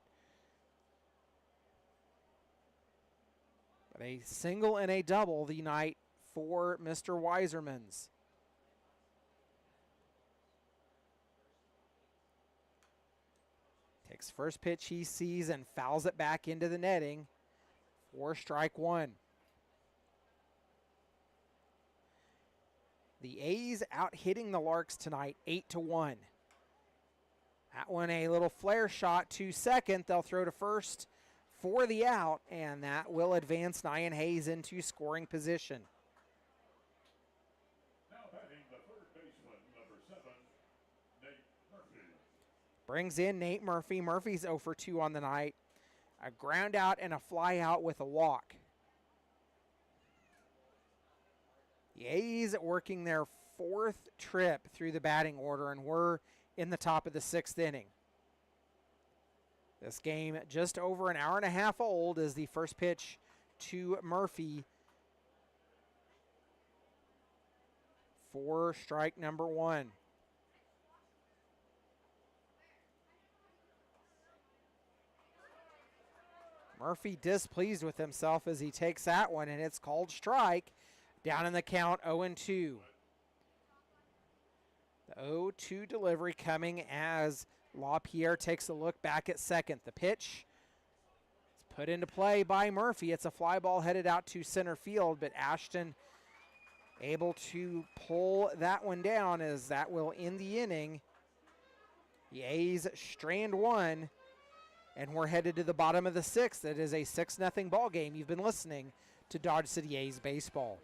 But a single and a double the night for Mr. Weisermans. Takes first pitch he sees and fouls it back into the netting for strike 1. The A's out hitting the Larks tonight 8-1. That one a little flare shot to second. They'll throw to first for the out, and that will advance Nyan Hayes into scoring position. Now batting the third baseman, number 7, Nate Murphy. Brings in Nate Murphy. Murphy's 0 for 2 on the night. A ground out and a fly out with a walk. The A's working their 4th trip through the batting order, and we're in the top of the 6th inning. This game just over an hour and a half old as the first pitch to Murphy for strike number 1. Murphy displeased with himself as he takes that one, and it's called strike. Down in the count, 0-2. The 0-2 delivery coming as LaPierre takes a look back at second. The pitch is put into play by Murphy. It's a fly ball headed out to center field, but Ashton able to pull that one down as that will end the inning. The A's strand 1. And we're headed to the bottom of the 6th. It is a 6-0 ball game. You've been listening to Dodge City A's baseball.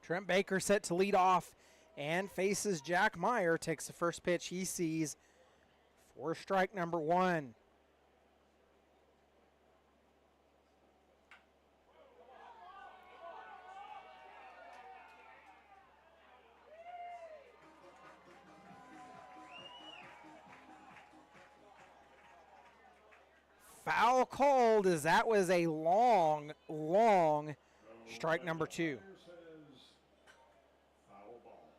Trent Baker set to lead off and faces Jack Meyer. Takes the first pitch he sees for strike number 1. Foul called as that was a long strike number 2. Foul ball.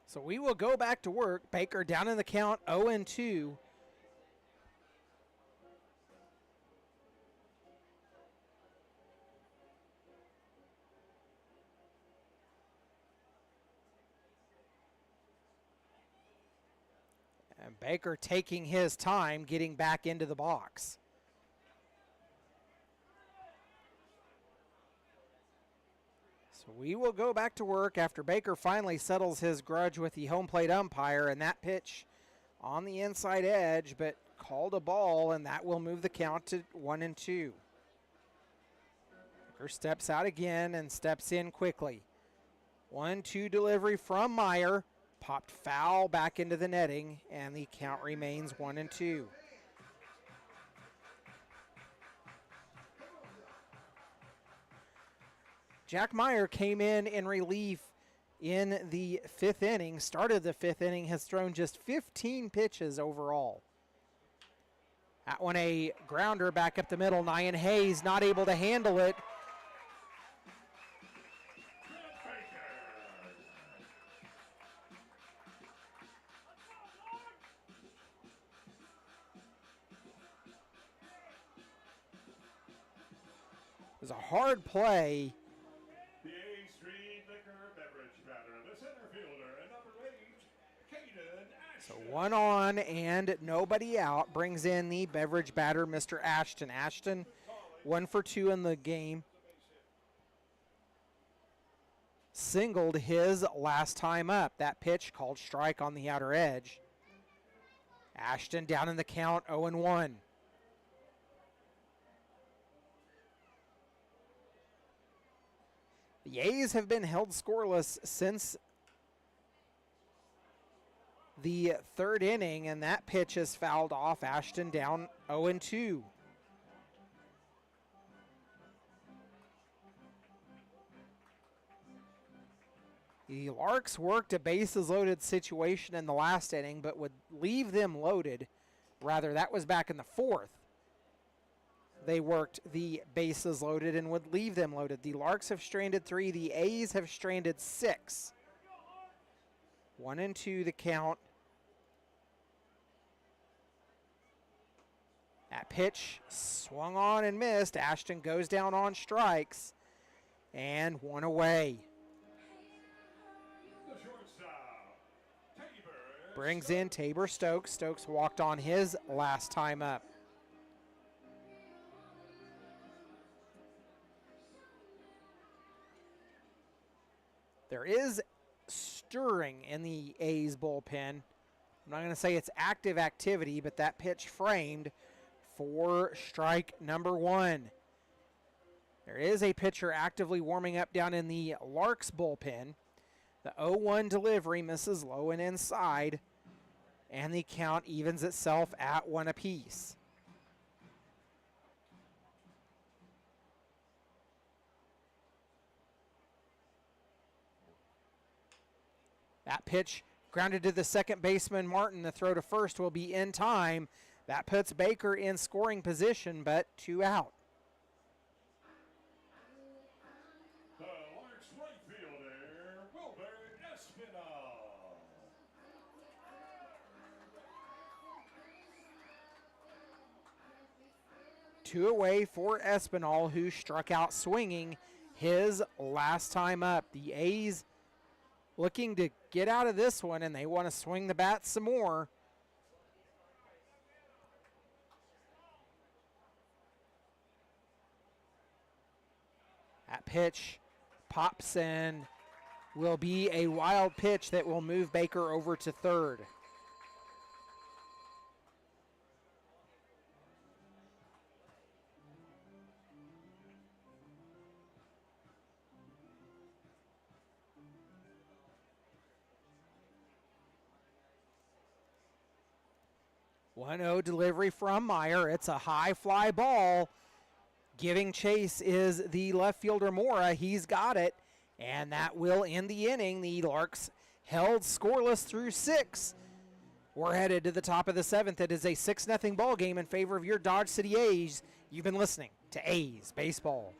So we will go back to work. Baker down in the count, 0-2. And Baker taking his time getting back into the box. So we will go back to work after Baker finally settles his grudge with the home plate umpire, and that pitch on the inside edge, but called a ball, and that will move the count to 1-2. Baker steps out again and steps in quickly. 1-2 delivery from Meyer. Popped foul back into the netting, and the count remains 1-2. Jack Meyer came in relief in the 5th inning, started the 5th inning, has thrown just 15 pitches overall. That one a grounder back up the middle. Nyan Hayes not able to handle it. It was a hard play. The A Street Liquor Beverage batter, the center fielder, and number 8, Caden So Ashton. 1 on and nobody out brings in the beverage batter, Mr. Ashton. Ashton 1 for 2 in the game. Singled his last time up. That pitch called strike on the outer edge. Ashton down in the count, 0-1. The A's have been held scoreless since the third inning, and that pitch is fouled off. Ashton down 0-2. The Larks worked a bases loaded situation in the last inning, but would leave them loaded. Rather, that was back in the fourth. They worked the bases loaded and would leave them loaded. The Larks have stranded 3. The A's have stranded 6. 1-2 the count. That pitch swung on and missed. Ashton goes down on strikes and 1 away. The shortstop, Tabor. Brings in Tabor Stokes. Stokes walked on his last time up. There is stirring in the A's bullpen. I'm not going to say it's active activity, but that pitch framed for strike number 1. There is a pitcher actively warming up down in the Larks bullpen. The 0-1 delivery misses low and inside, and the count evens itself at 1 apiece. That pitch grounded to the second baseman, Martin. The throw to first will be in time. That puts Baker in scoring position, but 2 out. The Larks right fielder, Wilbur Espinal. Two away for Espinal, who struck out swinging his last time up. The A's looking to get out of this one, and they want to swing the bat some more. That pitch pops and will be a wild pitch that will move Baker over to third. One 0 delivery from Meyer. It's a high fly ball. Giving chase is the left fielder Mora. He's got it, and that will end the inning. The Larks held scoreless through 6. We're headed to the top of the 7th. It is a 6-0 ball game in favor of your Dodge City A's. You've been listening to A's Baseball.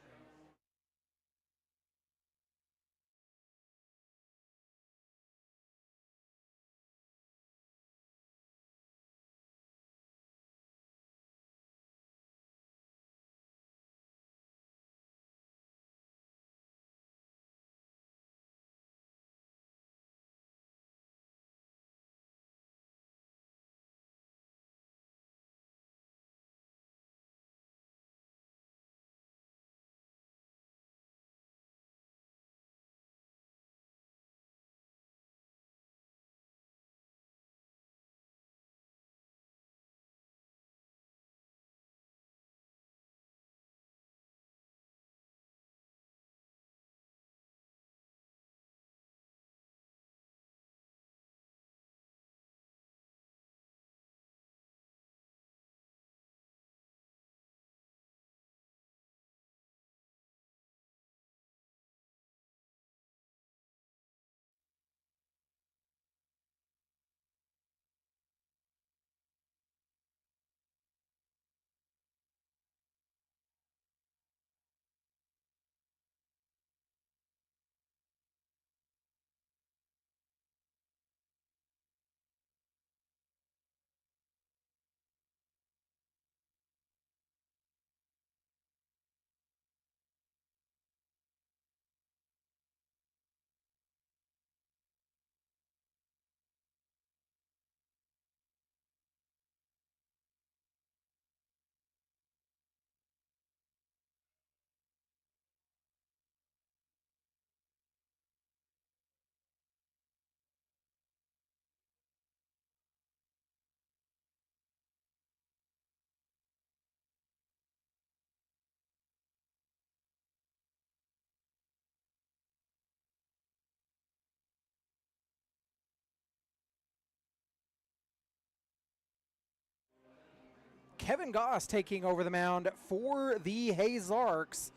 Kevin Goss taking over the mound for the Hayes Larks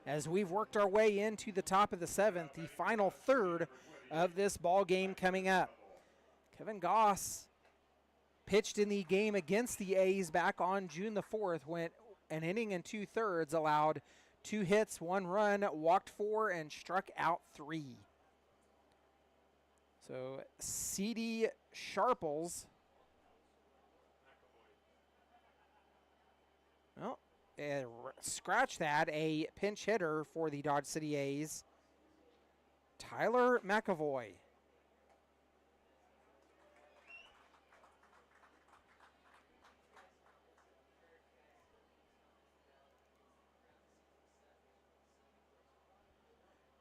as we've worked our way into the top of the 7th, the final third of this ball game coming up. Kevin Goss pitched in the game against the A's back on June the 4th, went an inning and 2/3, allowed 2 hits, 1 run, walked 4, and struck out 3. So C.D. Sharples, well, scratch that, a pinch hitter for the Dodge City A's, Tyler McAvoy.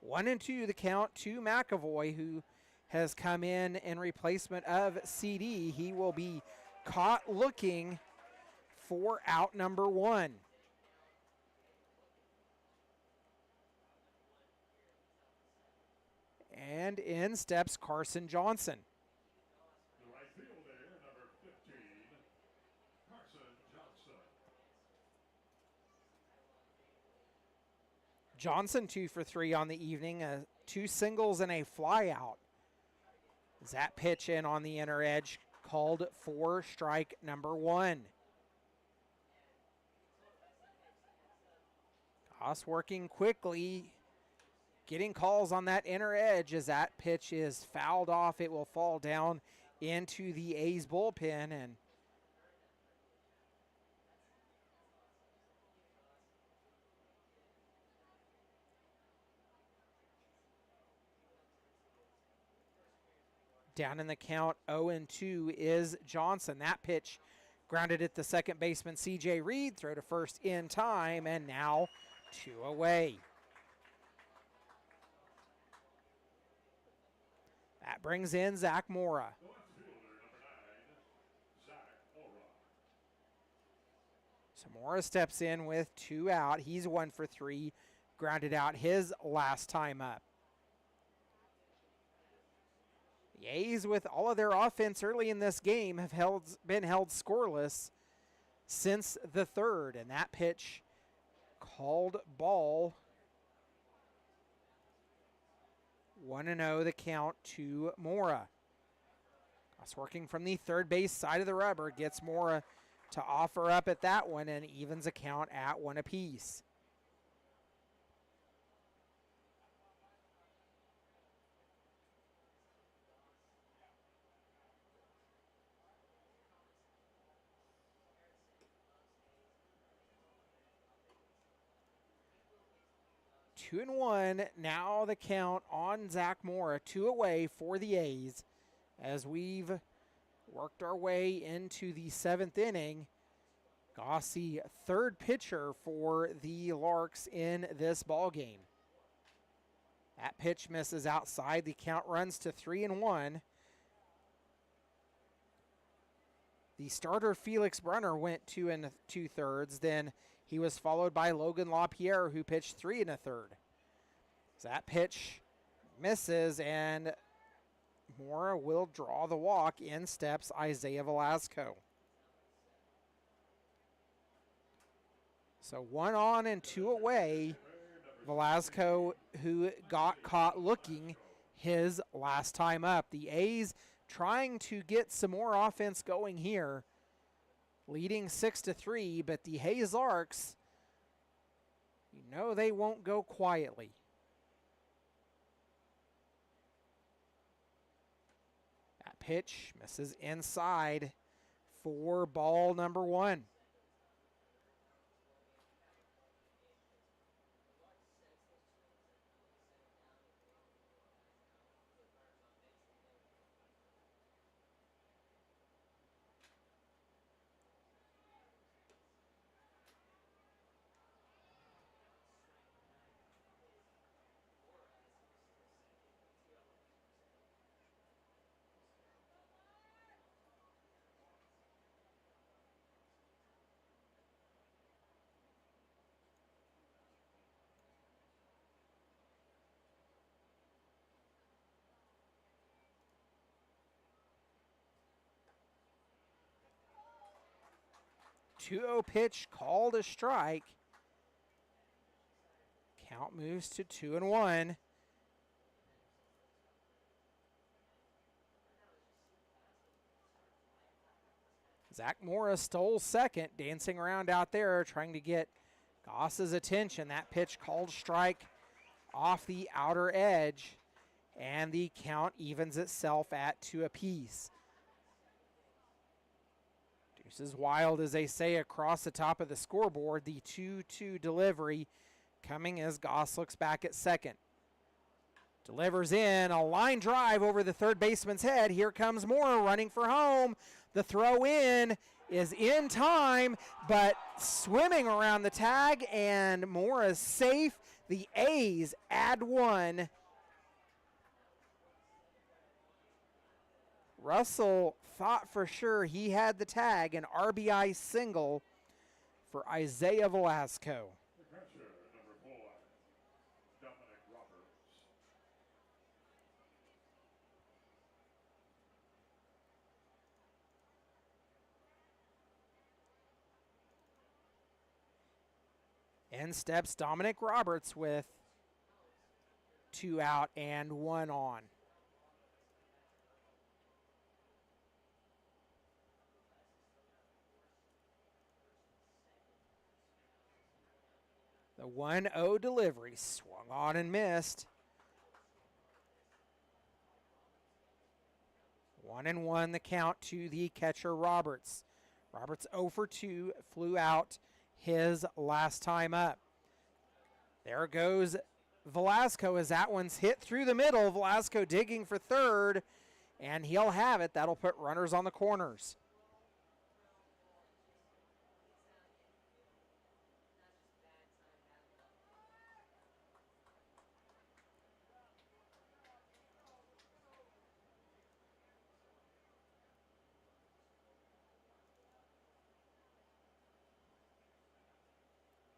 One and two the count to McAvoy, who has come in replacement of CD. He will be caught looking for out number 1. And in steps Carson Johnson. The right fielder, number 15, Carson Johnson. Johnson 2 for 3 on the evening, 2 singles and a fly out. That pitch in on the inner edge, called for strike number 1. Goss working quickly, getting calls on that inner edge as that pitch is fouled off. It will fall down into the A's bullpen, and down in the count, 0-2 is Johnson. That pitch grounded at the second baseman, C.J. Reed. Throw to first in time, and now 2 away. That brings in Zach Mora. The left fielder, number 9, Zach Mora. So Mora steps in with 2 out. He's 1 for 3, grounded out his last time up. The A's, with all of their offense early in this game, have been held scoreless since the 3rd, and that pitch called ball. 1-0 the count to Mora. Goss working from the third base side of the rubber, gets Mora to offer up at that one and evens a count at 1 apiece. Two and 1. Now the count on Zach Mora. 2 away for the A's as we've worked our way into the 7th inning. Goss, the 3rd pitcher for the Larks in this ball game. That pitch misses outside. The count runs to 3 and 1. The starter Felix Brunner went 2 2/3. Then he was followed by Logan LaPierre, who pitched 3 1/3. So that pitch misses, and Mora will draw the walk. In steps Isaiah Velasco. So 1 on and 2 away. Velasco, who got caught looking his last time up. The A's trying to get some more offense going here, leading 6-3, but the Hayes Larks, you know they won't go quietly. That pitch misses inside for ball number 1. 2-0 pitch called a strike. Count moves to 2-1. Zach Morris stole second, dancing around out there, trying to get Goss's attention. That pitch called strike off the outer edge, and the count evens itself at 2 apiece. Deuces wild, as they say, across the top of the scoreboard. The 2-2 delivery coming as Goss looks back at second. Delivers in a line drive over the third baseman's head. Here comes Moore running for home. The throw in is in time, but swimming around the tag, and Moore is safe. The A's add 1. Russell thought for sure he had the tag, an RBI single for Isaiah Velasco. The catcher, number 4, Dominic Roberts. In steps Dominic Roberts with 2 out and 1 on. The 1-0 delivery swung on and missed. 1-1 the count to the catcher Roberts. Roberts 0 for 2, flew out his last time up. There goes Velasco as that one's hit through the middle. Velasco digging for third, and he'll have it. That'll put runners on the corners.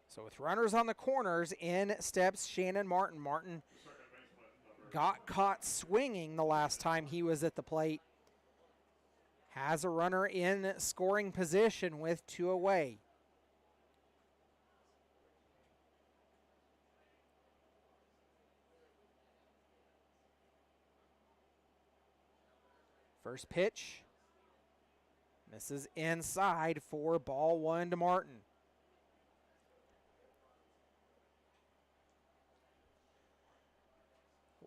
So with runners on the corners, in steps Shannon Martin. Martin got caught swinging the last time he was at the plate. Has a runner in scoring position with 2 away. First pitch misses inside for ball 1 to Martin.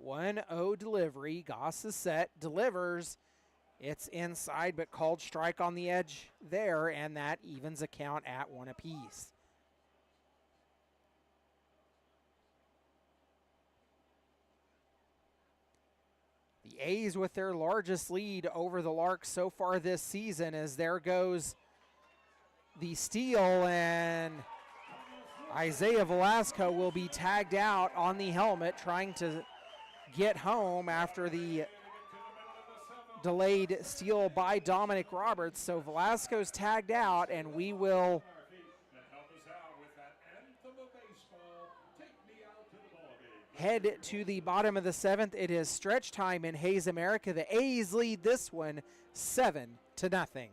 1-0 delivery. Goss is set, delivers. It's inside, but called strike on the edge there, and that evens a count at 1 apiece. The A's with their largest lead over the Larks so far this season, as there goes the steal, and Isaiah Velasco will be tagged out on the helmet, trying to get home after the delayed steal by Dominic Roberts. So Velasco's tagged out, and we will head to the bottom of the 7th. It is stretch time in Hayes America. The A's lead this one 7-0.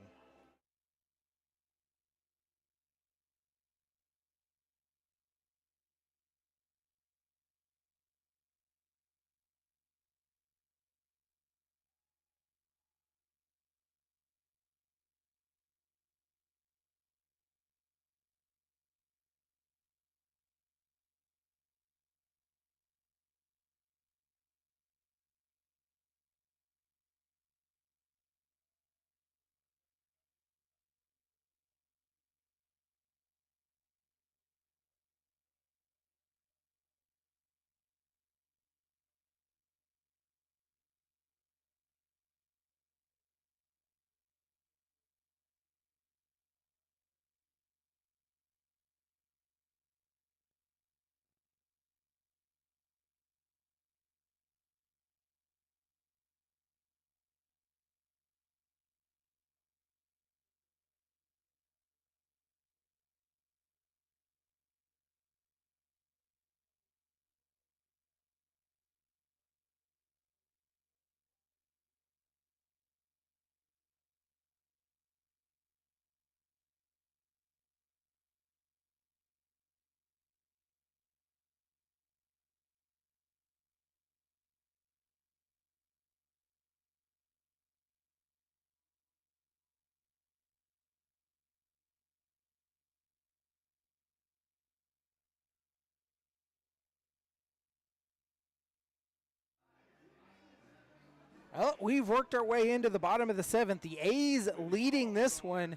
Well, we've worked our way into the bottom of the 7th. The A's leading this one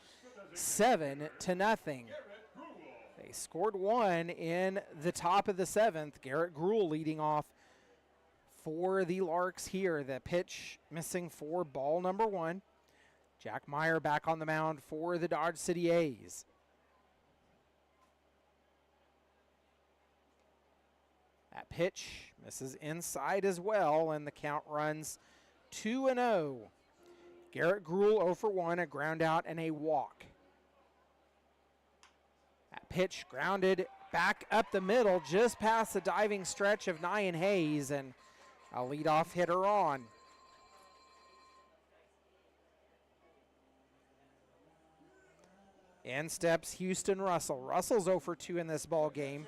7-0. They scored one in the top of the 7th. Garrett Gruhl leading off for the Larks here. The pitch missing for ball number 1. Jack Meyer back on the mound for the Dodge City A's. That pitch misses inside as well, and the count runs 2-0. Garrett Gruhl 0 for 1, a ground out and a walk. That pitch grounded back up the middle, just past the diving stretch of Nyan Hayes, and a leadoff hitter on. In steps Houston Russell. Russell's 0 for 2 in this ball game.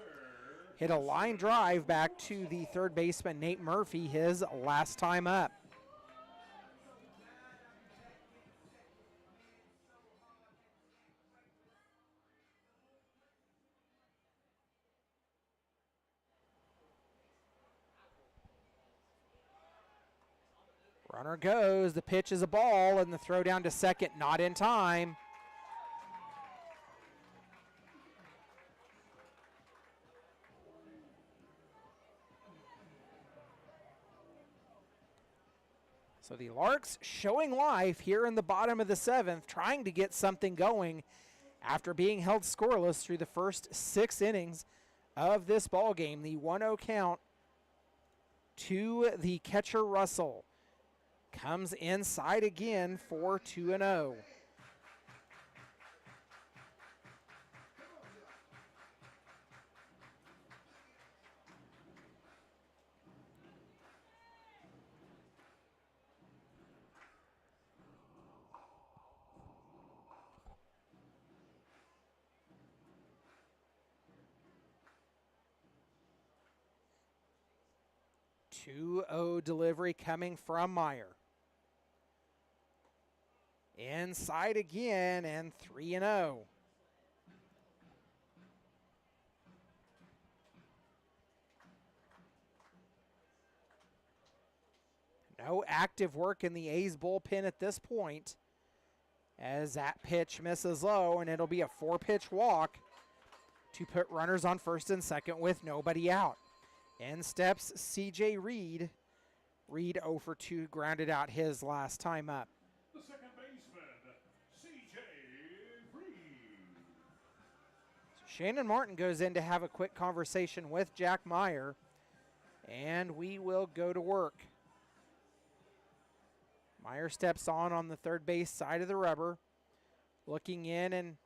Hit a line drive back to the third baseman, Nate Murphy, his last time up. Runner goes, the pitch is a ball, and the throw down to second, not in time. So the Larks showing life here in the bottom of the 7th, trying to get something going after being held scoreless through the first 6 innings of this ball game. The 1-0 count to the catcher Russell. Comes inside again for 2-0. Delivery coming from Meyer. Inside again, and 3-0. No active work in the A's bullpen at this point, as that pitch misses low, and it'll be a 4-pitch walk to put runners on first and second with nobody out. In steps C.J. Reed. Reed 0 for 2, grounded out his last time up. The second baseman, C.J. Reed. So Shannon Martin goes in to have a quick conversation with Jack Meyer, and we will go to work. Meyer steps on the third base side of the rubber, looking in and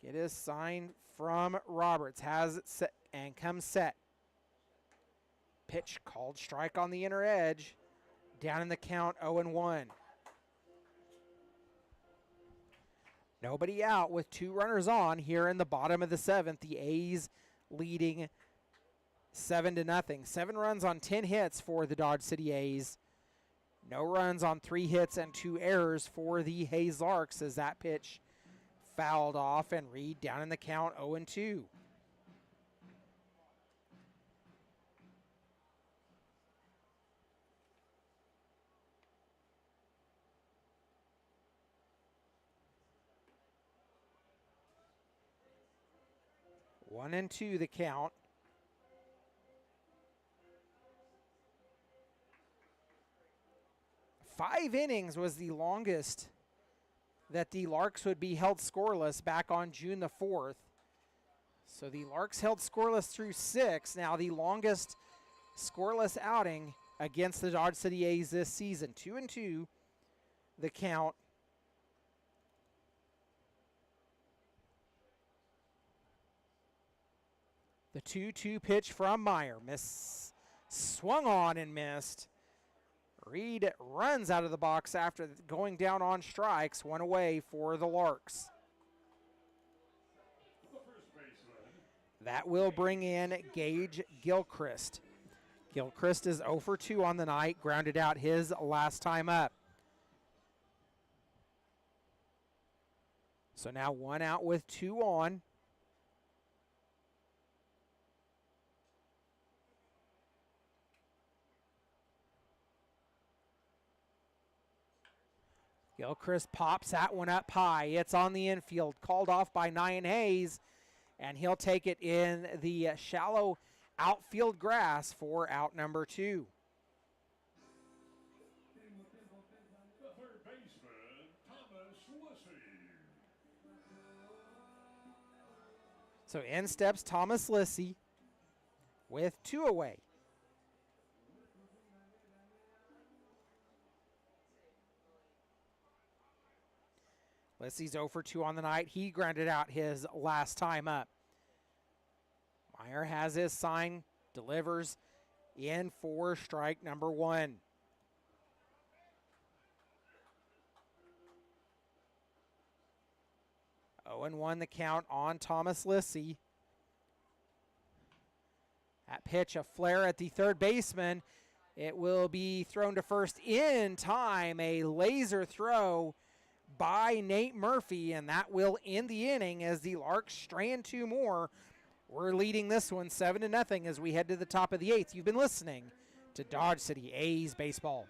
get his sign from Roberts. Has it set and comes set. Pitch called strike on the inner edge. Down in the count, 0-1. Nobody out with 2 runners on here in the bottom of the 7th. The A's leading 7-0. 7 runs on 10 hits for the Dodge City A's. No runs on 3 hits and 2 errors for the Hayes Larks, as that pitch fouled off, and Reed down in the count, 0-2. One and 2 the count. Five innings was the longest that the Larks would be held scoreless back on June the 4th. So the Larks held scoreless through 6. Now the longest scoreless outing against the Dodge City A's this season. 2-2 the count. The 2-2 pitch from Meyer. Swung on and missed. Reed runs out of the box after going down on strikes. 1 away for the Larks. The first baseman. That will bring in Gage Gilchrist. Gilchrist is 0 for 2 on the night. Grounded out his last time up. So now 1 out with 2 on. Gilchrist pops that one up high. It's on the infield, called off by Nyan Hayes, and he'll take it in the shallow outfield grass for out number 2. The third baseman, Thomas Lissy. So in steps Thomas Lissy with 2 away. Lissy's 0 for 2 on the night. He grounded out his last time up. Meyer has his sign, delivers in for strike number 1. Oh and 1 the count on Thomas Lissy. That pitch, a flare at the third baseman. It will be thrown to first in time. A laser throw by Nate Murphy, and that will end the inning as the Larks strand 2 more. We're leading this one 7-0 as we head to the top of the 8th. You've been listening to Dodge City A's Baseball.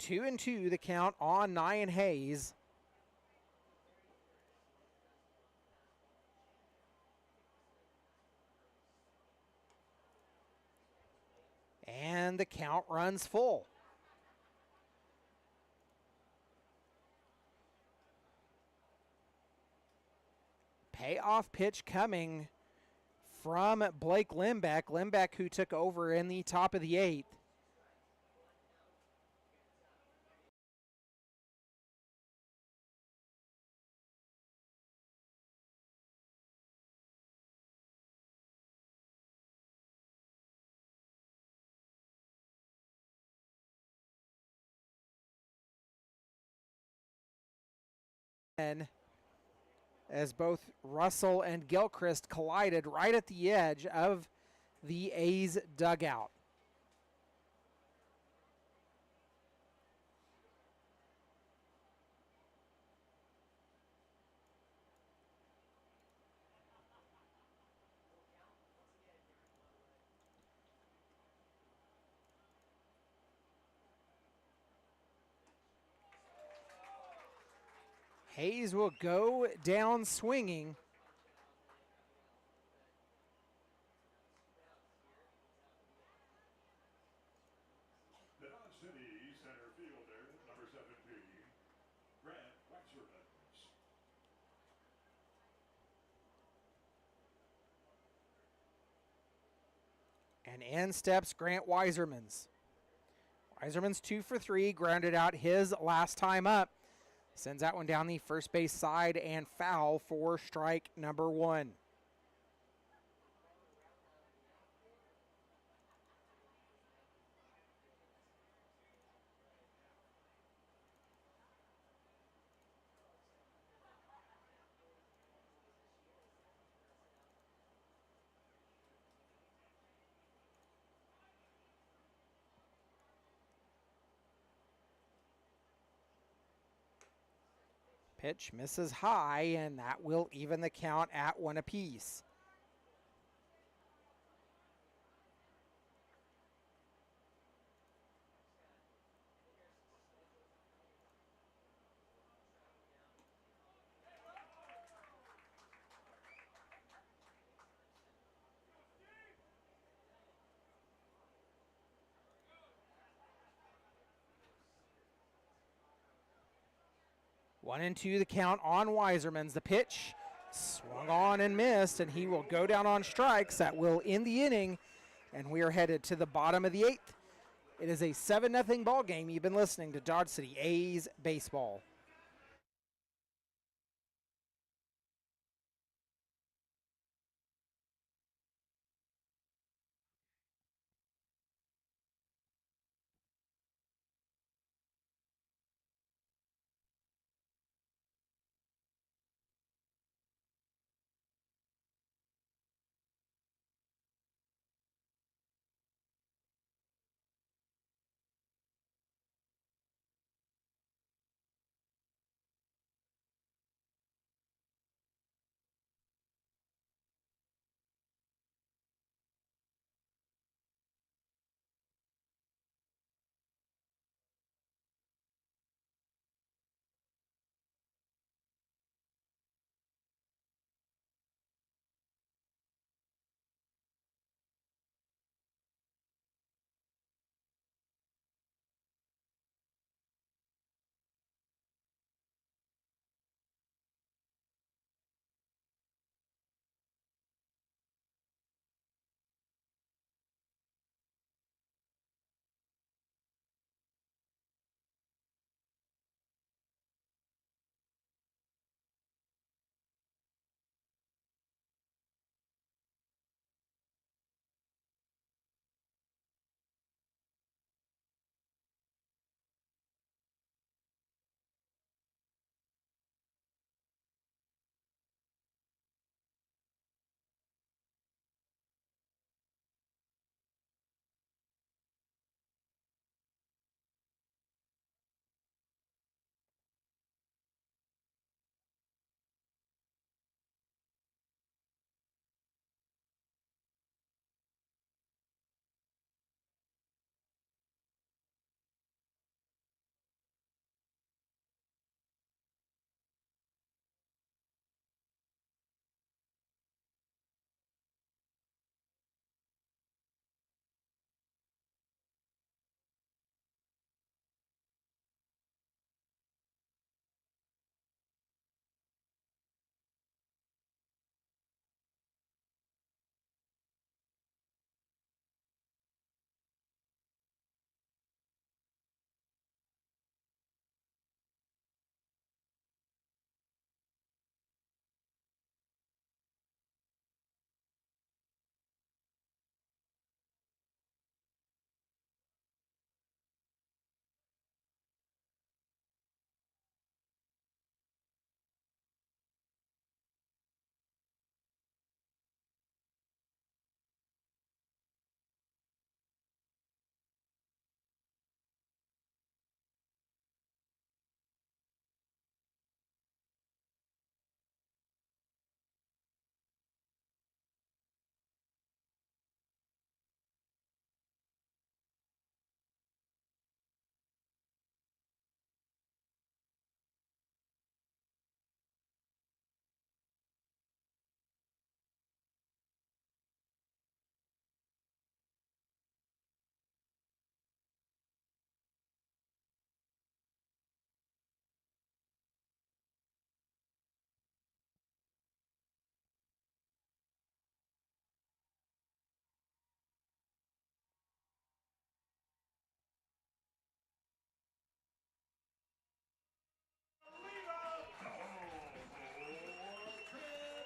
2-2 the count on Nye and Hayes. And the count runs full. Payoff pitch coming from Blake Limbeck. Limbeck, who took over in the top of the 8th. As both Russell and Gilchrist collided right at the edge of the A's dugout. Hayes will go down swinging. The Dodge City center fielder, number 17, Grant Waxermans. And in steps Grant Weisermans. Weiserman's 2 for 3, grounded out his last time up. Sends that one down the first base side and foul for strike number 1. Pitch misses high, and that will even the count at 1 apiece. One and two the count on Weisermans. The pitch swung on and missed, and he will go down on strikes. That will end the inning, and we are headed to the bottom of the 8th. It is a 7-0 ball game. You've been listening to Dodge City A's baseball.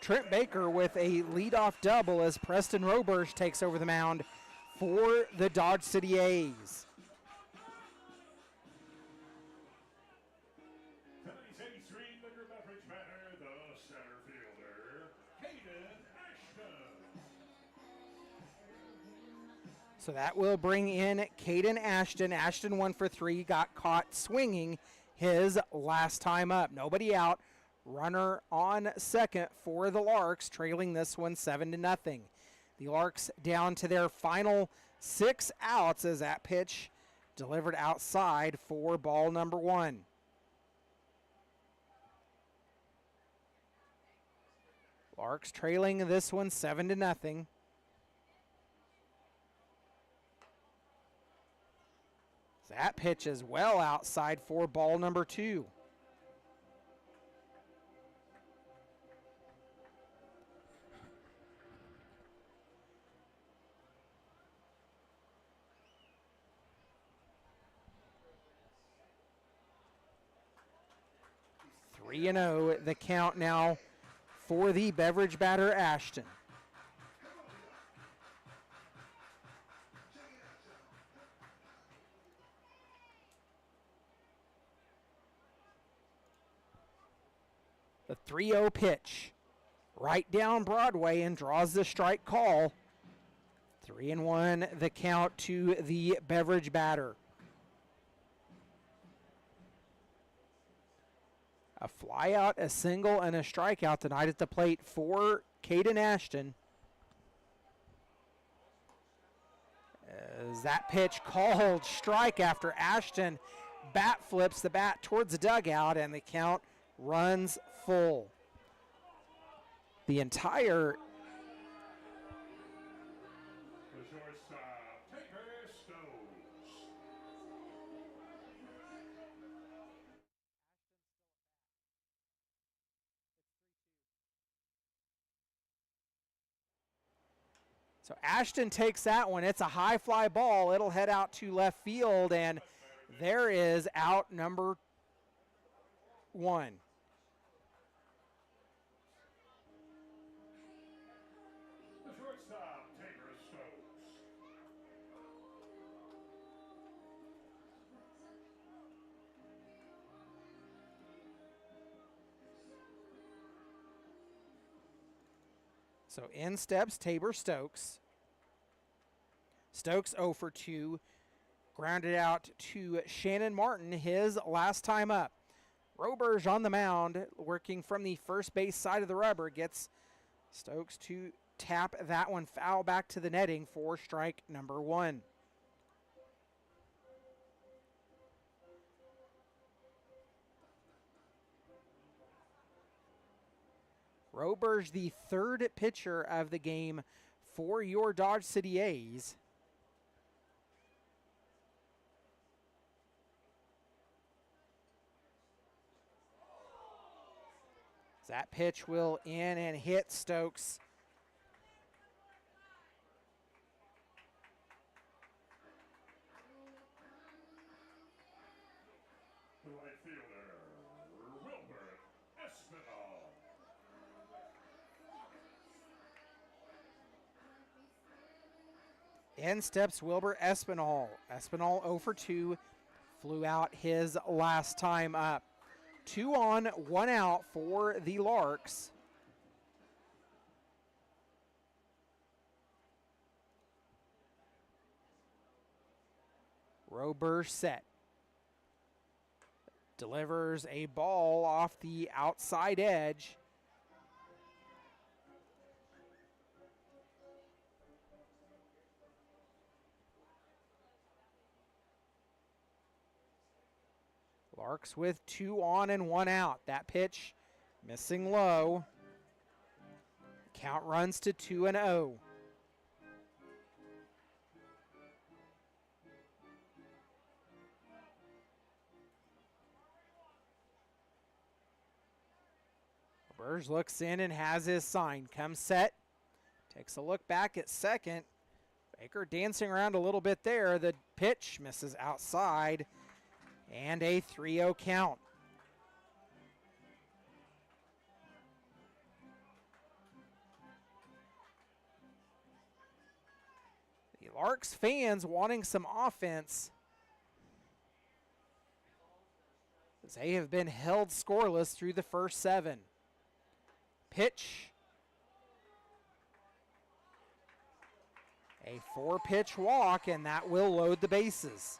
Trent Baker with a leadoff double as Preston Roberge takes over the mound for the Dodge City A's. Tonight's 83 liquor beverage batter, the center fielder, Caden Ashton. So that will bring in Caden Ashton. Ashton 1 for 3, got caught swinging his last time up. Nobody out. Runner on second for the Larks, trailing this one 7-0. The Larks down to their final 6 outs as that pitch delivered outside for ball number 1. Larks trailing this one 7-0. That pitch is well outside for ball number 2. Three and 0 the count now for the beverage batter Ashton. The 3-0 pitch right down Broadway and draws the strike call. 3-1 the count to the beverage batter. A flyout, a single, and a strikeout tonight at the plate for Caden Ashton. As that pitch called strike after Ashton bat flips the bat towards the dugout, and the count runs full. The entire The shortstop, Taker Stokes. So Ashton takes that one. It's a high fly ball. It'll head out to left field, and there is out number 1. The shortstop, Taker Stokes. So in steps Tabor Stokes. Stokes 0 for 2. Grounded out to Shannon Martin, his last time up. Roberge on the mound, working from the first base side of the rubber, gets Stokes to tap that one foul back to the netting for strike number 1. Roberge, the third pitcher of the game for your Dodge City A's. That pitch will in and hit Stokes. The right fielder, Wilbur Espinal. In steps Wilbur Espinal. Espinal 0 for 2, flew out his last time up. 2 on, 1 out for the Larks. Roberge set. Delivers a ball off the outside edge. Larks with 2 on and 1 out. That pitch missing low. Count runs to 2-0. Roberge looks in and has his sign. Comes set. Takes a look back at second. Baker dancing around a little bit there. The pitch misses outside. And a 3-0 count. Larks fans wanting some offense, as they have been held scoreless through the first 7. Pitch. A 4-pitch walk, and that will load the bases.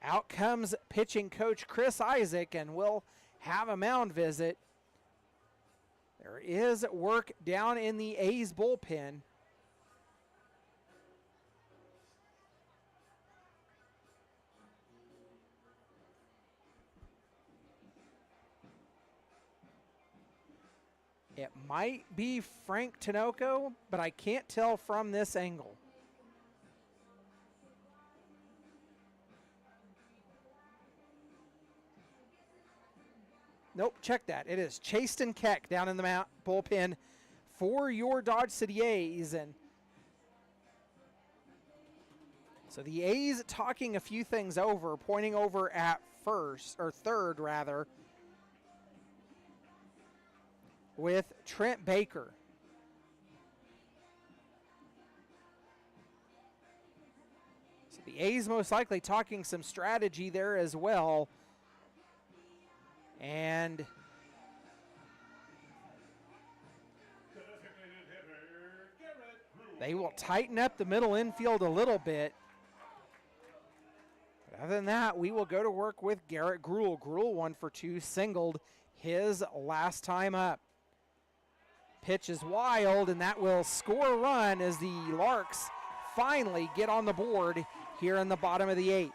Out comes pitching coach Chris Isaac, and we'll have a mound visit. There is work down in the A's bullpen. It might be Frank Tinoco, but I can't tell from this angle. Nope, check that. It is Chasten Keck down in the bullpen for your Dodge City A's. And so the A's talking a few things over, pointing over at third rather, with Trent Baker. So the A's most likely talking some strategy there as well. And The designated hitter, Garrett Brewer. they will tighten up the middle infield a little bit. But other than that, we will go to work with Garrett Gruhl. Gruhl 1 for 2, singled his last time up. Pitch is wild, and that will score a run as the Larks finally get on the board here in the bottom of the 8th.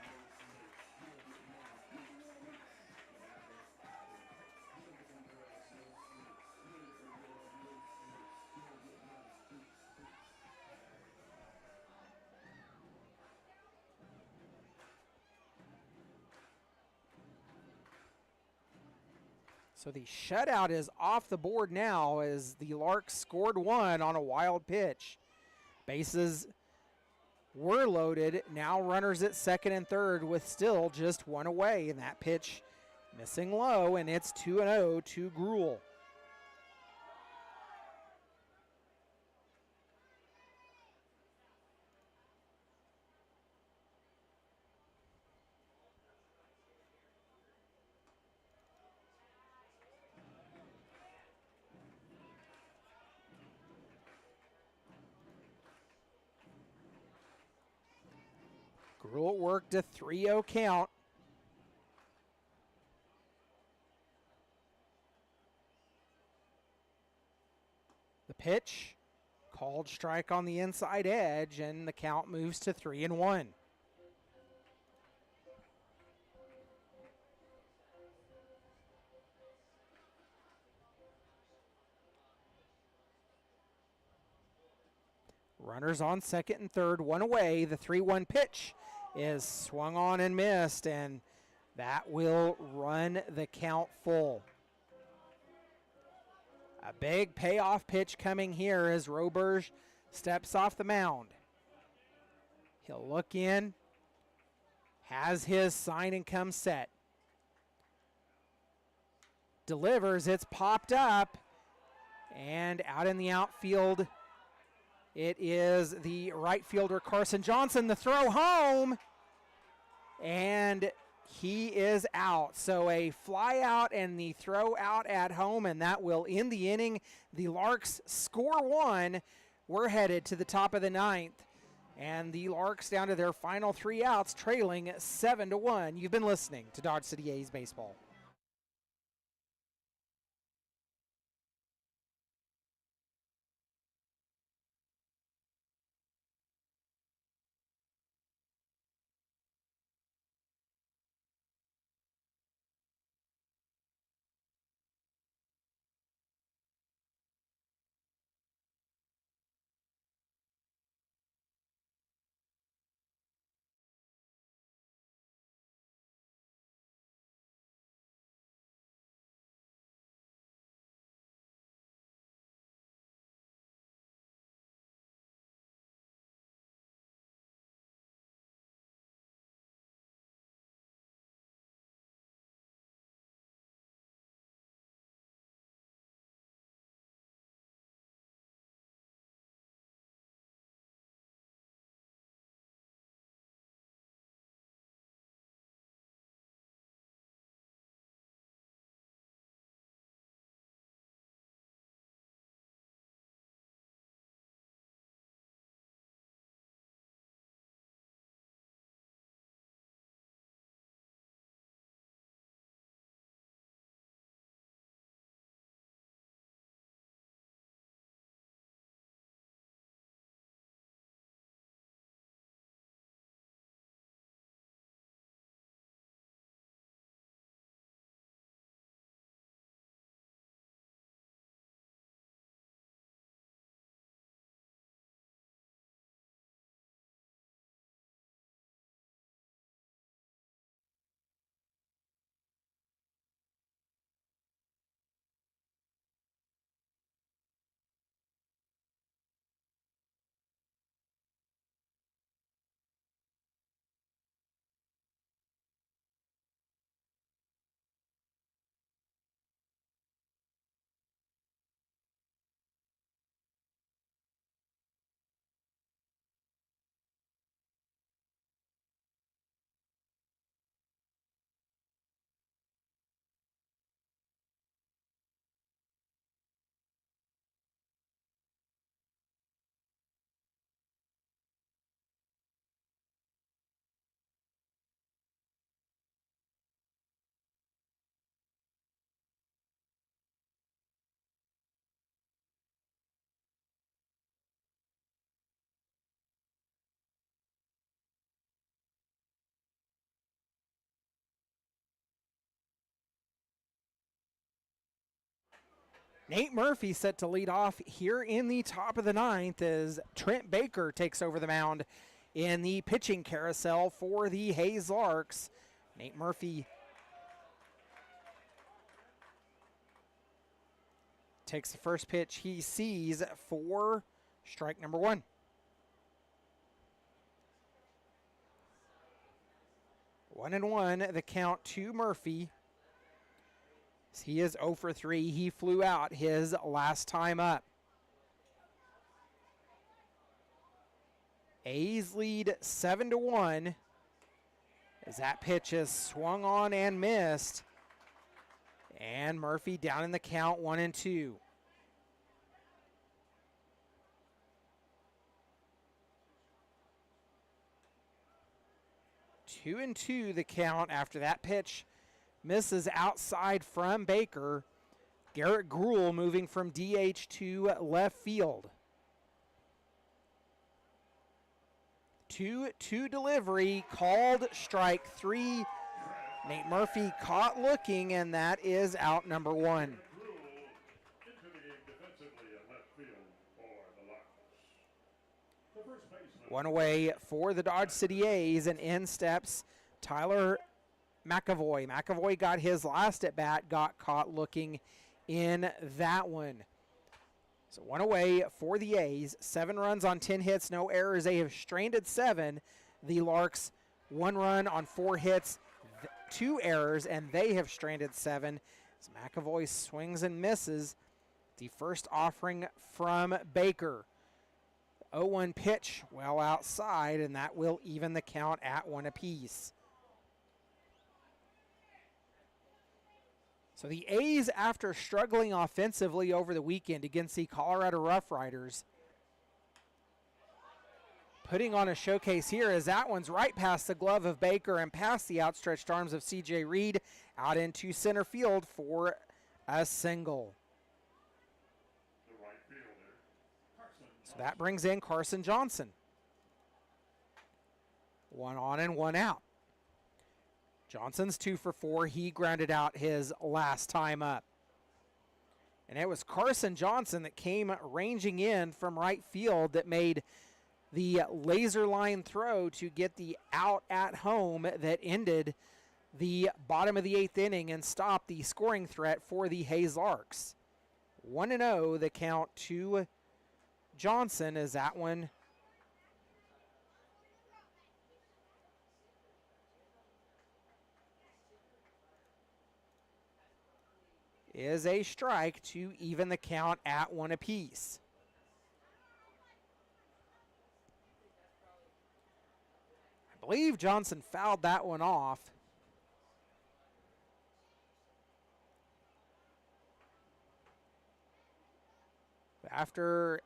So the shutout is off the board now as the Larks scored 1 on a wild pitch. Bases were loaded. Now runners at second and third with still just 1 away. And that pitch missing low, and it's 2-0 to Gruhl. Gruhl worked a 3-0 count. The pitch, called strike on the inside edge, and the count moves to 3-1. Runners on second and third, 1 away. The 3-1 pitch is swung on and missed, and that will run the count full. A big payoff pitch coming here as Roberge steps off the mound. He'll look in, has his sign and come set. Delivers, it's popped up, and out in the outfield, it is the right fielder Carson Johnson. The throw home, and he is out. So a fly out and the throw out at home, and that will end the inning. The Larks score 1. We're headed to the top of the 9th, and the Larks down to their final 3 outs, trailing 7-1. You've been listening to Dodge City A's Baseball. Nate Murphy set to lead off here in the top of the ninth as Trent Baker takes over the mound in the pitching carousel for the Hayes Larks. Nate Murphy takes the first pitch he sees for strike number 1. 1-1, the count to Murphy. He is 0 for 3. He flew out his last time up. A's lead 7-1 as that pitch is swung on and missed. And Murphy down in the count, 1-2. Two and two the count after that pitch misses outside from Baker. Garrett Gruhl moving from DH to left field. 2-2 delivery, called strike 3. Nate Murphy caught looking, and that is out number 1. Into the game defensively in left field for the Larks. The first baseman. One away for the Dodge City A's, and in steps Tyler McAvoy. McAvoy got his last at bat, got caught looking in that one. So one away for the A's. 7 runs on 10 hits, no errors. They have stranded 7. The Larks 1 run on 4 hits, 2 errors, and they have stranded 7. As McAvoy swings and misses. The first offering from Baker. 0-1 pitch well outside, and that will even the count at 1 apiece. So the A's, after struggling offensively over the weekend against the Colorado Rough Riders, putting on a showcase here as that one's right past the glove of Baker and past the outstretched arms of C.J. Reed out into center field for a single. The right fielder, Carson. So that brings in Carson Johnson. 1 on and 1 out. Johnson's 2 for 4. He grounded out his last time up. And it was Carson Johnson that came ranging in from right field that made the laser line throw to get the out at home that ended the bottom of the 8th inning and stopped the scoring threat for the Hayes Larks. 1-0 the count to Johnson as that one is a strike to even the count at 1 apiece. I believe Johnson fouled that one off. After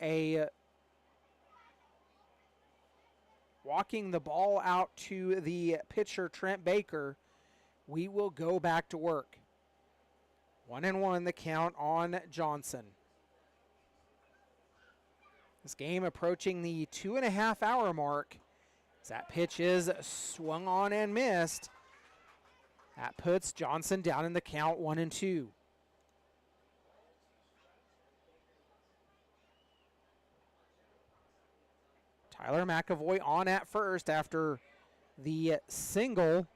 walking the ball out to the pitcher, Trent Baker, we will go back to work. 1-1 the count on Johnson. This game approaching the 2.5-hour mark. As that pitch is swung on and missed. That puts Johnson down in the count 1-2. Tyler McAvoy on at first after the single.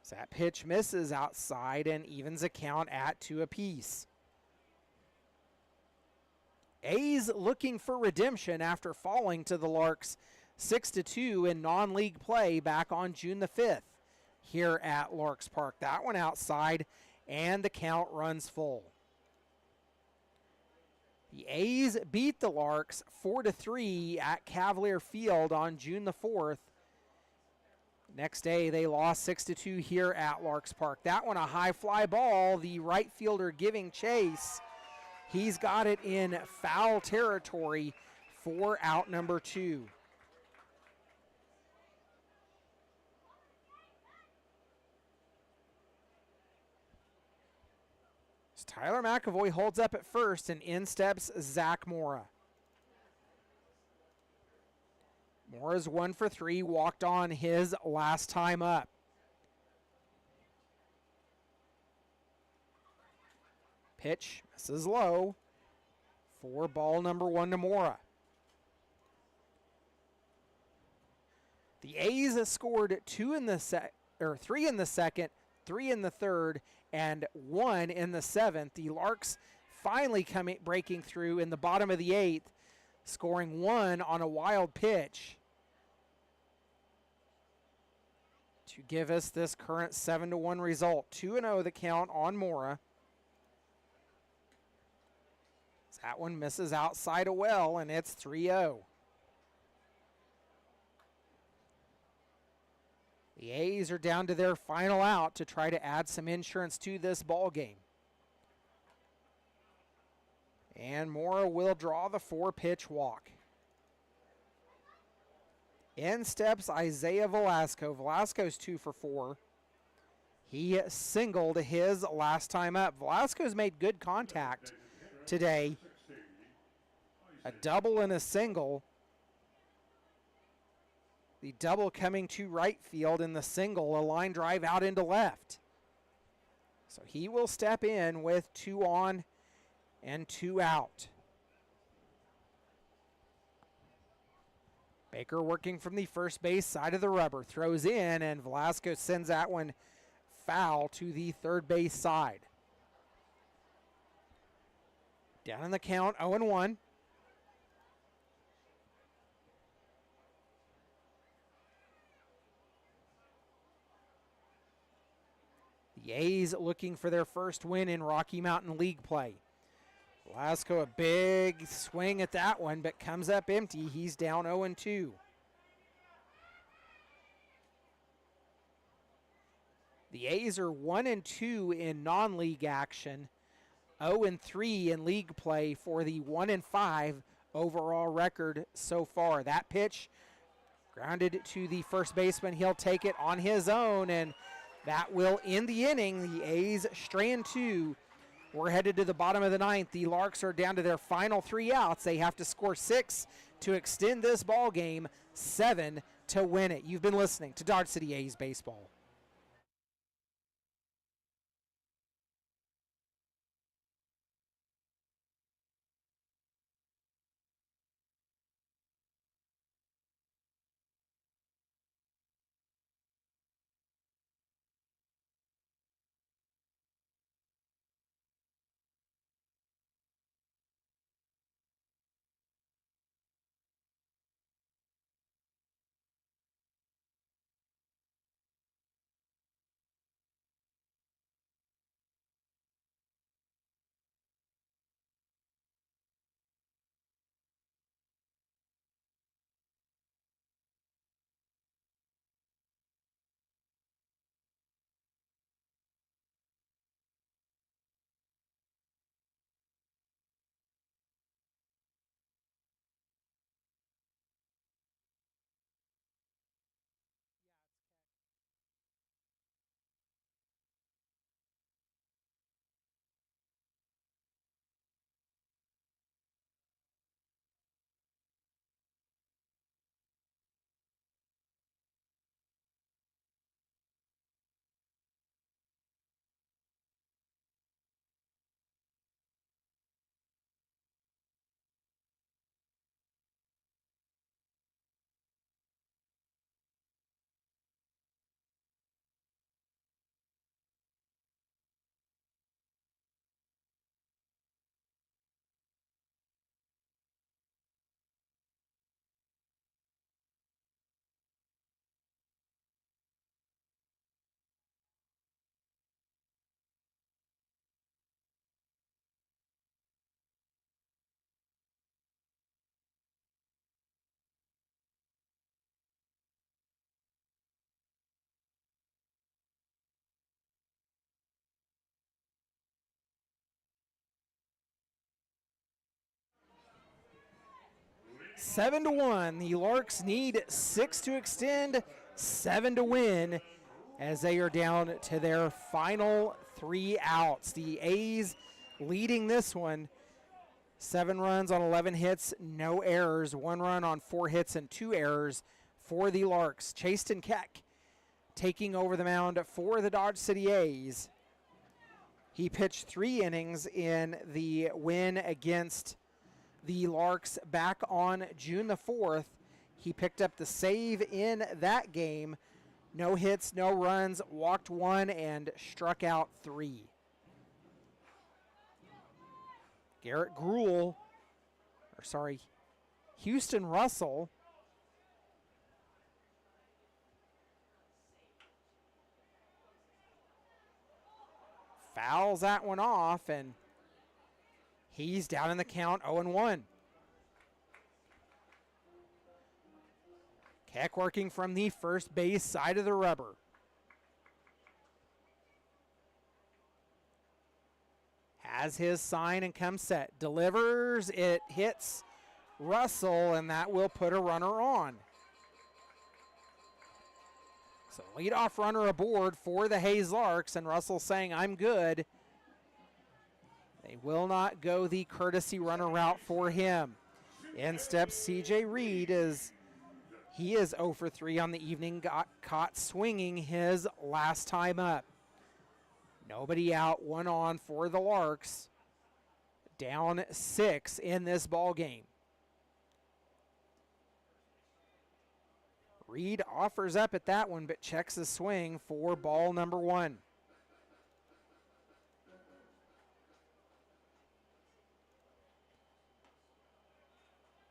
So that pitch misses outside and evens the count at 2 apiece. A's looking for redemption after falling to the Larks 6-2 in non-league play back on June the 5th here at Larks Park. That one outside, and the count runs full. The A's beat the Larks 4-3 at Cavalier Field on June the 4th. Next day, they lost 6-2 here at Larks Park. That one a high fly ball. The right fielder giving chase. He's got it in foul territory for out number 2. So Tyler McAvoy holds up at first, and in steps Zach Mora. Mora's 1 for 3, walked on his last time up. Pitch misses low for ball number 1 to Mora. The A's scored 3 in the second, 3 in the third, and 1 in the seventh. The Larks finally breaking through in the bottom of the 8th, scoring 1 on a wild pitch to give us this current 7-1 result. 2-0 the count on Mora. That one misses outside a well, and it's 3-0. The A's are down to their final out to try to add some insurance to this ball game. And Mora will draw the 4-pitch walk. In steps Isaiah Velasco. Velasco's 2 for 4. He singled his last time up. Velasco's made good contact today. A double and a single. The double coming to right field, and the single a line drive out into left. So he will step in with 2 on and 2 out. Baker working from the first base side of the rubber, throws in, and Velasco sends that one foul to the third base side. Down in the count, 0-1. The A's looking for their first win in Rocky Mountain League play. Velasco a big swing at that one, but comes up empty. He's down 0-2. The A's are 1-2 in non-league action, 0-3 in league play for the 1-5 overall record so far. That pitch grounded to the first baseman. He'll take it on his own, and that will end the inning. The A's strand 2. We're headed to the bottom of the 9th. The Larks are down to their final 3 outs. They have to score 6 to extend this ball game, 7 to win it. You've been listening to Dodge City A's Baseball. Seven to 1. The Larks need 6 to extend, 7 to win, as they are down to their final 3 outs. The A's leading this one. 7 runs on 11 hits, no errors. 1 run on 4 hits and 2 errors for the Larks. Chasten Keck taking over the mound for the Dodge City A's. He pitched 3 innings in the win against the Larks back on June the 4th. He picked up the save in that game. No hits, no runs, walked 1, and struck out 3. Houston Russell fouls that one off, and he's down in the count 0-1. Keck working from the first base side of the rubber. Has his sign and comes set. Delivers, it hits Russell, and that will put a runner on. So leadoff runner aboard for the Hayes Larks, and Russell saying, I'm good. They will not go the courtesy runner route for him. In steps C.J. Reed as he is 0 for 3 on the evening, got caught swinging his last time up. Nobody out, 1 on for the Larks. Down 6 in this ball game. Reed offers up at that one, but checks the swing for ball number 1.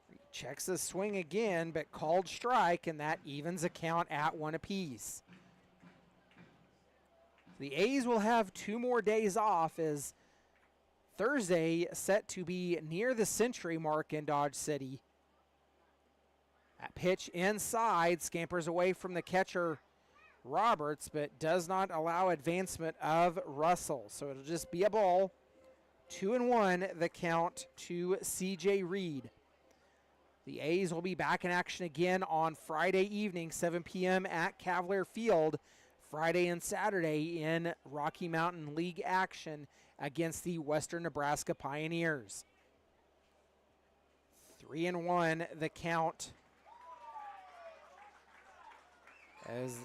Reed checks the swing again, but called strike, and that evens a count at 1 apiece. The A's will have 2 more days off as Thursday set to be near the century mark in Dodge City. That pitch inside, scampers away from the catcher Roberts, but does not allow advancement of Russell. So it'll just be a ball. 2-1 the count to C.J. Reed. The A's will be back in action again on Friday evening, 7 p.m. at Cavalier Field. Friday and Saturday in Rocky Mountain League action against the Western Nebraska Pioneers. 3-1 the count as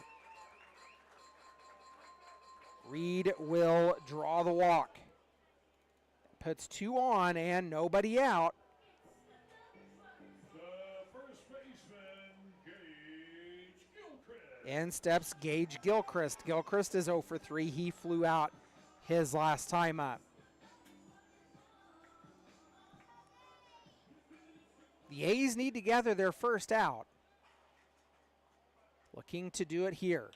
Reed will draw the walk. Puts 2 on and nobody out. In steps Gage Gilchrist. Gilchrist is 0 for 3. He flew out his last time up. The A's need to gather their first out. Looking to do it here.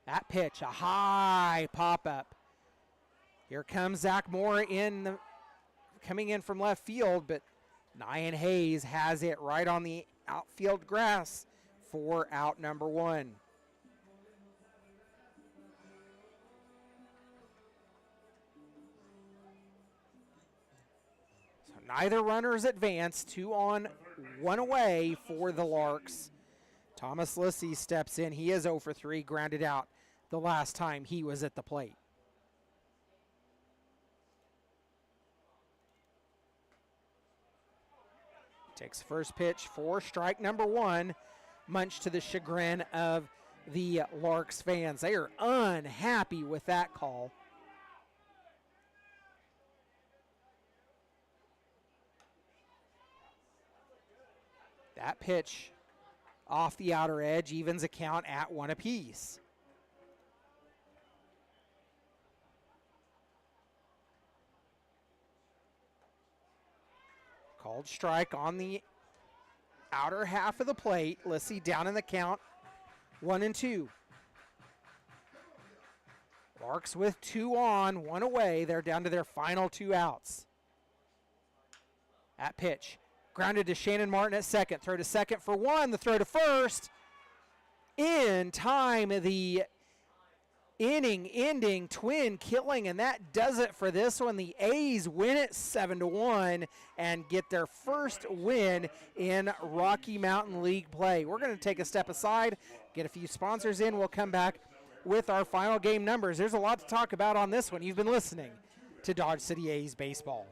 That pitch, a high pop-up. Here comes Zach Moore coming in from left field, but Nyan Hayes has it right on the outfield grass for out number 1. So neither runners advance. 2 on, 1 away for the Larks. Thomas Lissy steps in. He is 0 for 3, grounded out the last time he was at the plate. Takes first pitch for strike number 1, much to the chagrin of the Larks fans. They are unhappy with that call. That pitch off the outer edge evens a count at 1 apiece. Called strike on the outer half of the plate. Lissy down in the count, 1-2. Larks with 2 on, 1 away. They're down to their final 2 outs. That pitch grounded to Shannon Martin at second. Throw to second for 1. The throw to first. In time, the inning-ending twin killing, and that does it for this one. The A's win it 7-1 and get their first win in Rocky Mountain League play. We're going to take a step aside, get a few sponsors in. We'll come back with our final game numbers. There's a lot to talk about on this one. You've been listening to Dodge City A's Baseball.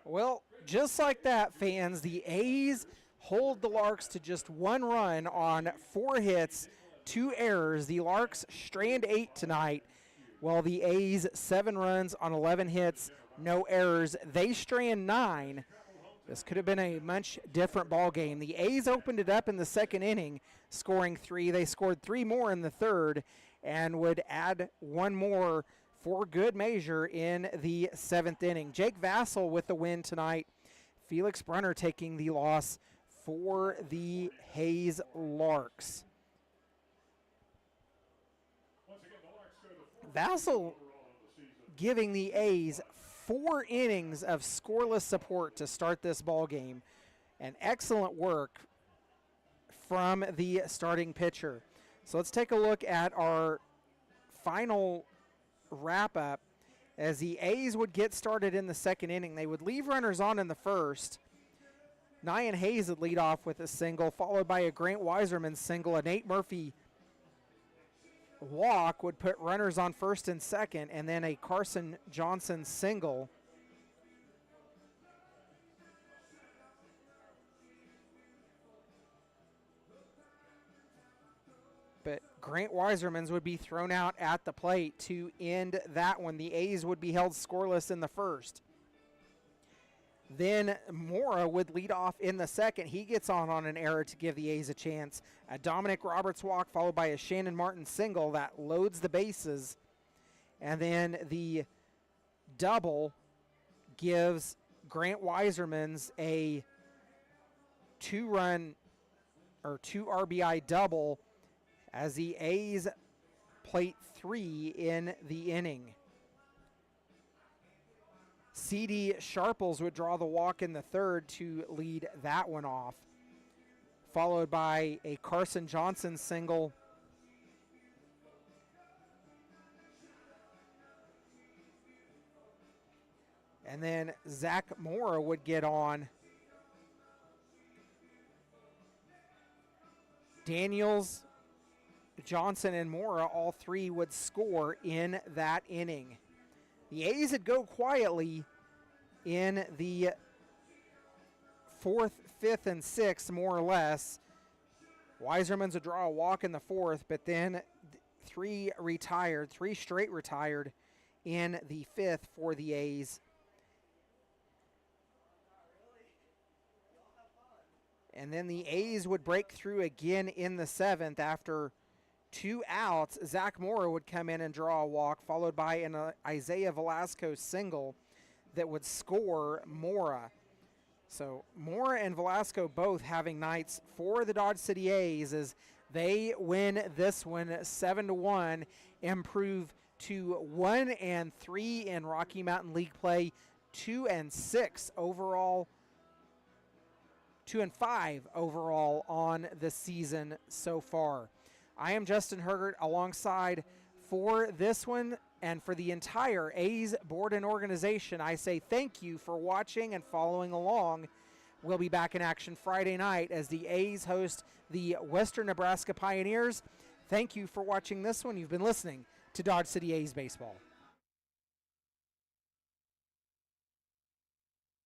Well, just like that, fans, the A's hold the Larks to just 1 run on 4 hits, 2 errors. The Larks strand 8 tonight, while the A's 7 runs on 11 hits, no errors. They strand 9. This could have been a much different ball game. The A's opened it up in the second inning, scoring 3. They scored 3 more in the third and would add 1 more for good measure in the 7th inning. Jake Vassell with the win tonight. Felix Brunner taking the loss for the Hayes Larks. Vassell giving the A's 4 innings of scoreless support to start this ball game. And excellent work from the starting pitcher. So let's take a look at our final wrap-up. As the A's would get started in the second inning, they would leave runners on in the first. Nyan Hayes would lead off with a single, followed by a Grant Weiserman single. A Nate Murphy walk would put runners on first and second, and then a Carson Johnson single. But Grant Weiserman's would be thrown out at the plate to end that one. The A's would be held scoreless in the first. Then Mora would lead off in the second. He gets on an error to give the A's a chance. A Dominic Roberts walk followed by a Shannon Martin single that loads the bases. And then the double gives Grant Weiserman's a 2-run or 2 RBI double as the A's plate 3 in the inning. C.D. Sharples would draw the walk in the third to lead that one off, followed by a Carson Johnson single. And then Zach Mora would get on. Daniels, Johnson, and Mora, all 3 would score in that inning. The A's would go quietly in the 4th, 5th, and 6th, more or less. Weiserman's would draw a walk in the 4th, but then 3 straight retired in the 5th for the A's. And then the A's would break through again in the 7th after 2 outs. Zach Mora would come in and draw a walk, followed by an Isaiah Velasco single that would score Mora. So Mora and Velasco both having nights for the Dodge City A's as they win this one 7-1, improve to 1-3 in Rocky Mountain League play, 2-6 overall, 2-5 overall on the season so far. I am Justin Hergert alongside for this one and for the entire A's board and organization. I say thank you for watching and following along. We'll be back in action Friday night as the A's host the Western Nebraska Pioneers. Thank you for watching this one. You've been listening to Dodge City A's Baseball.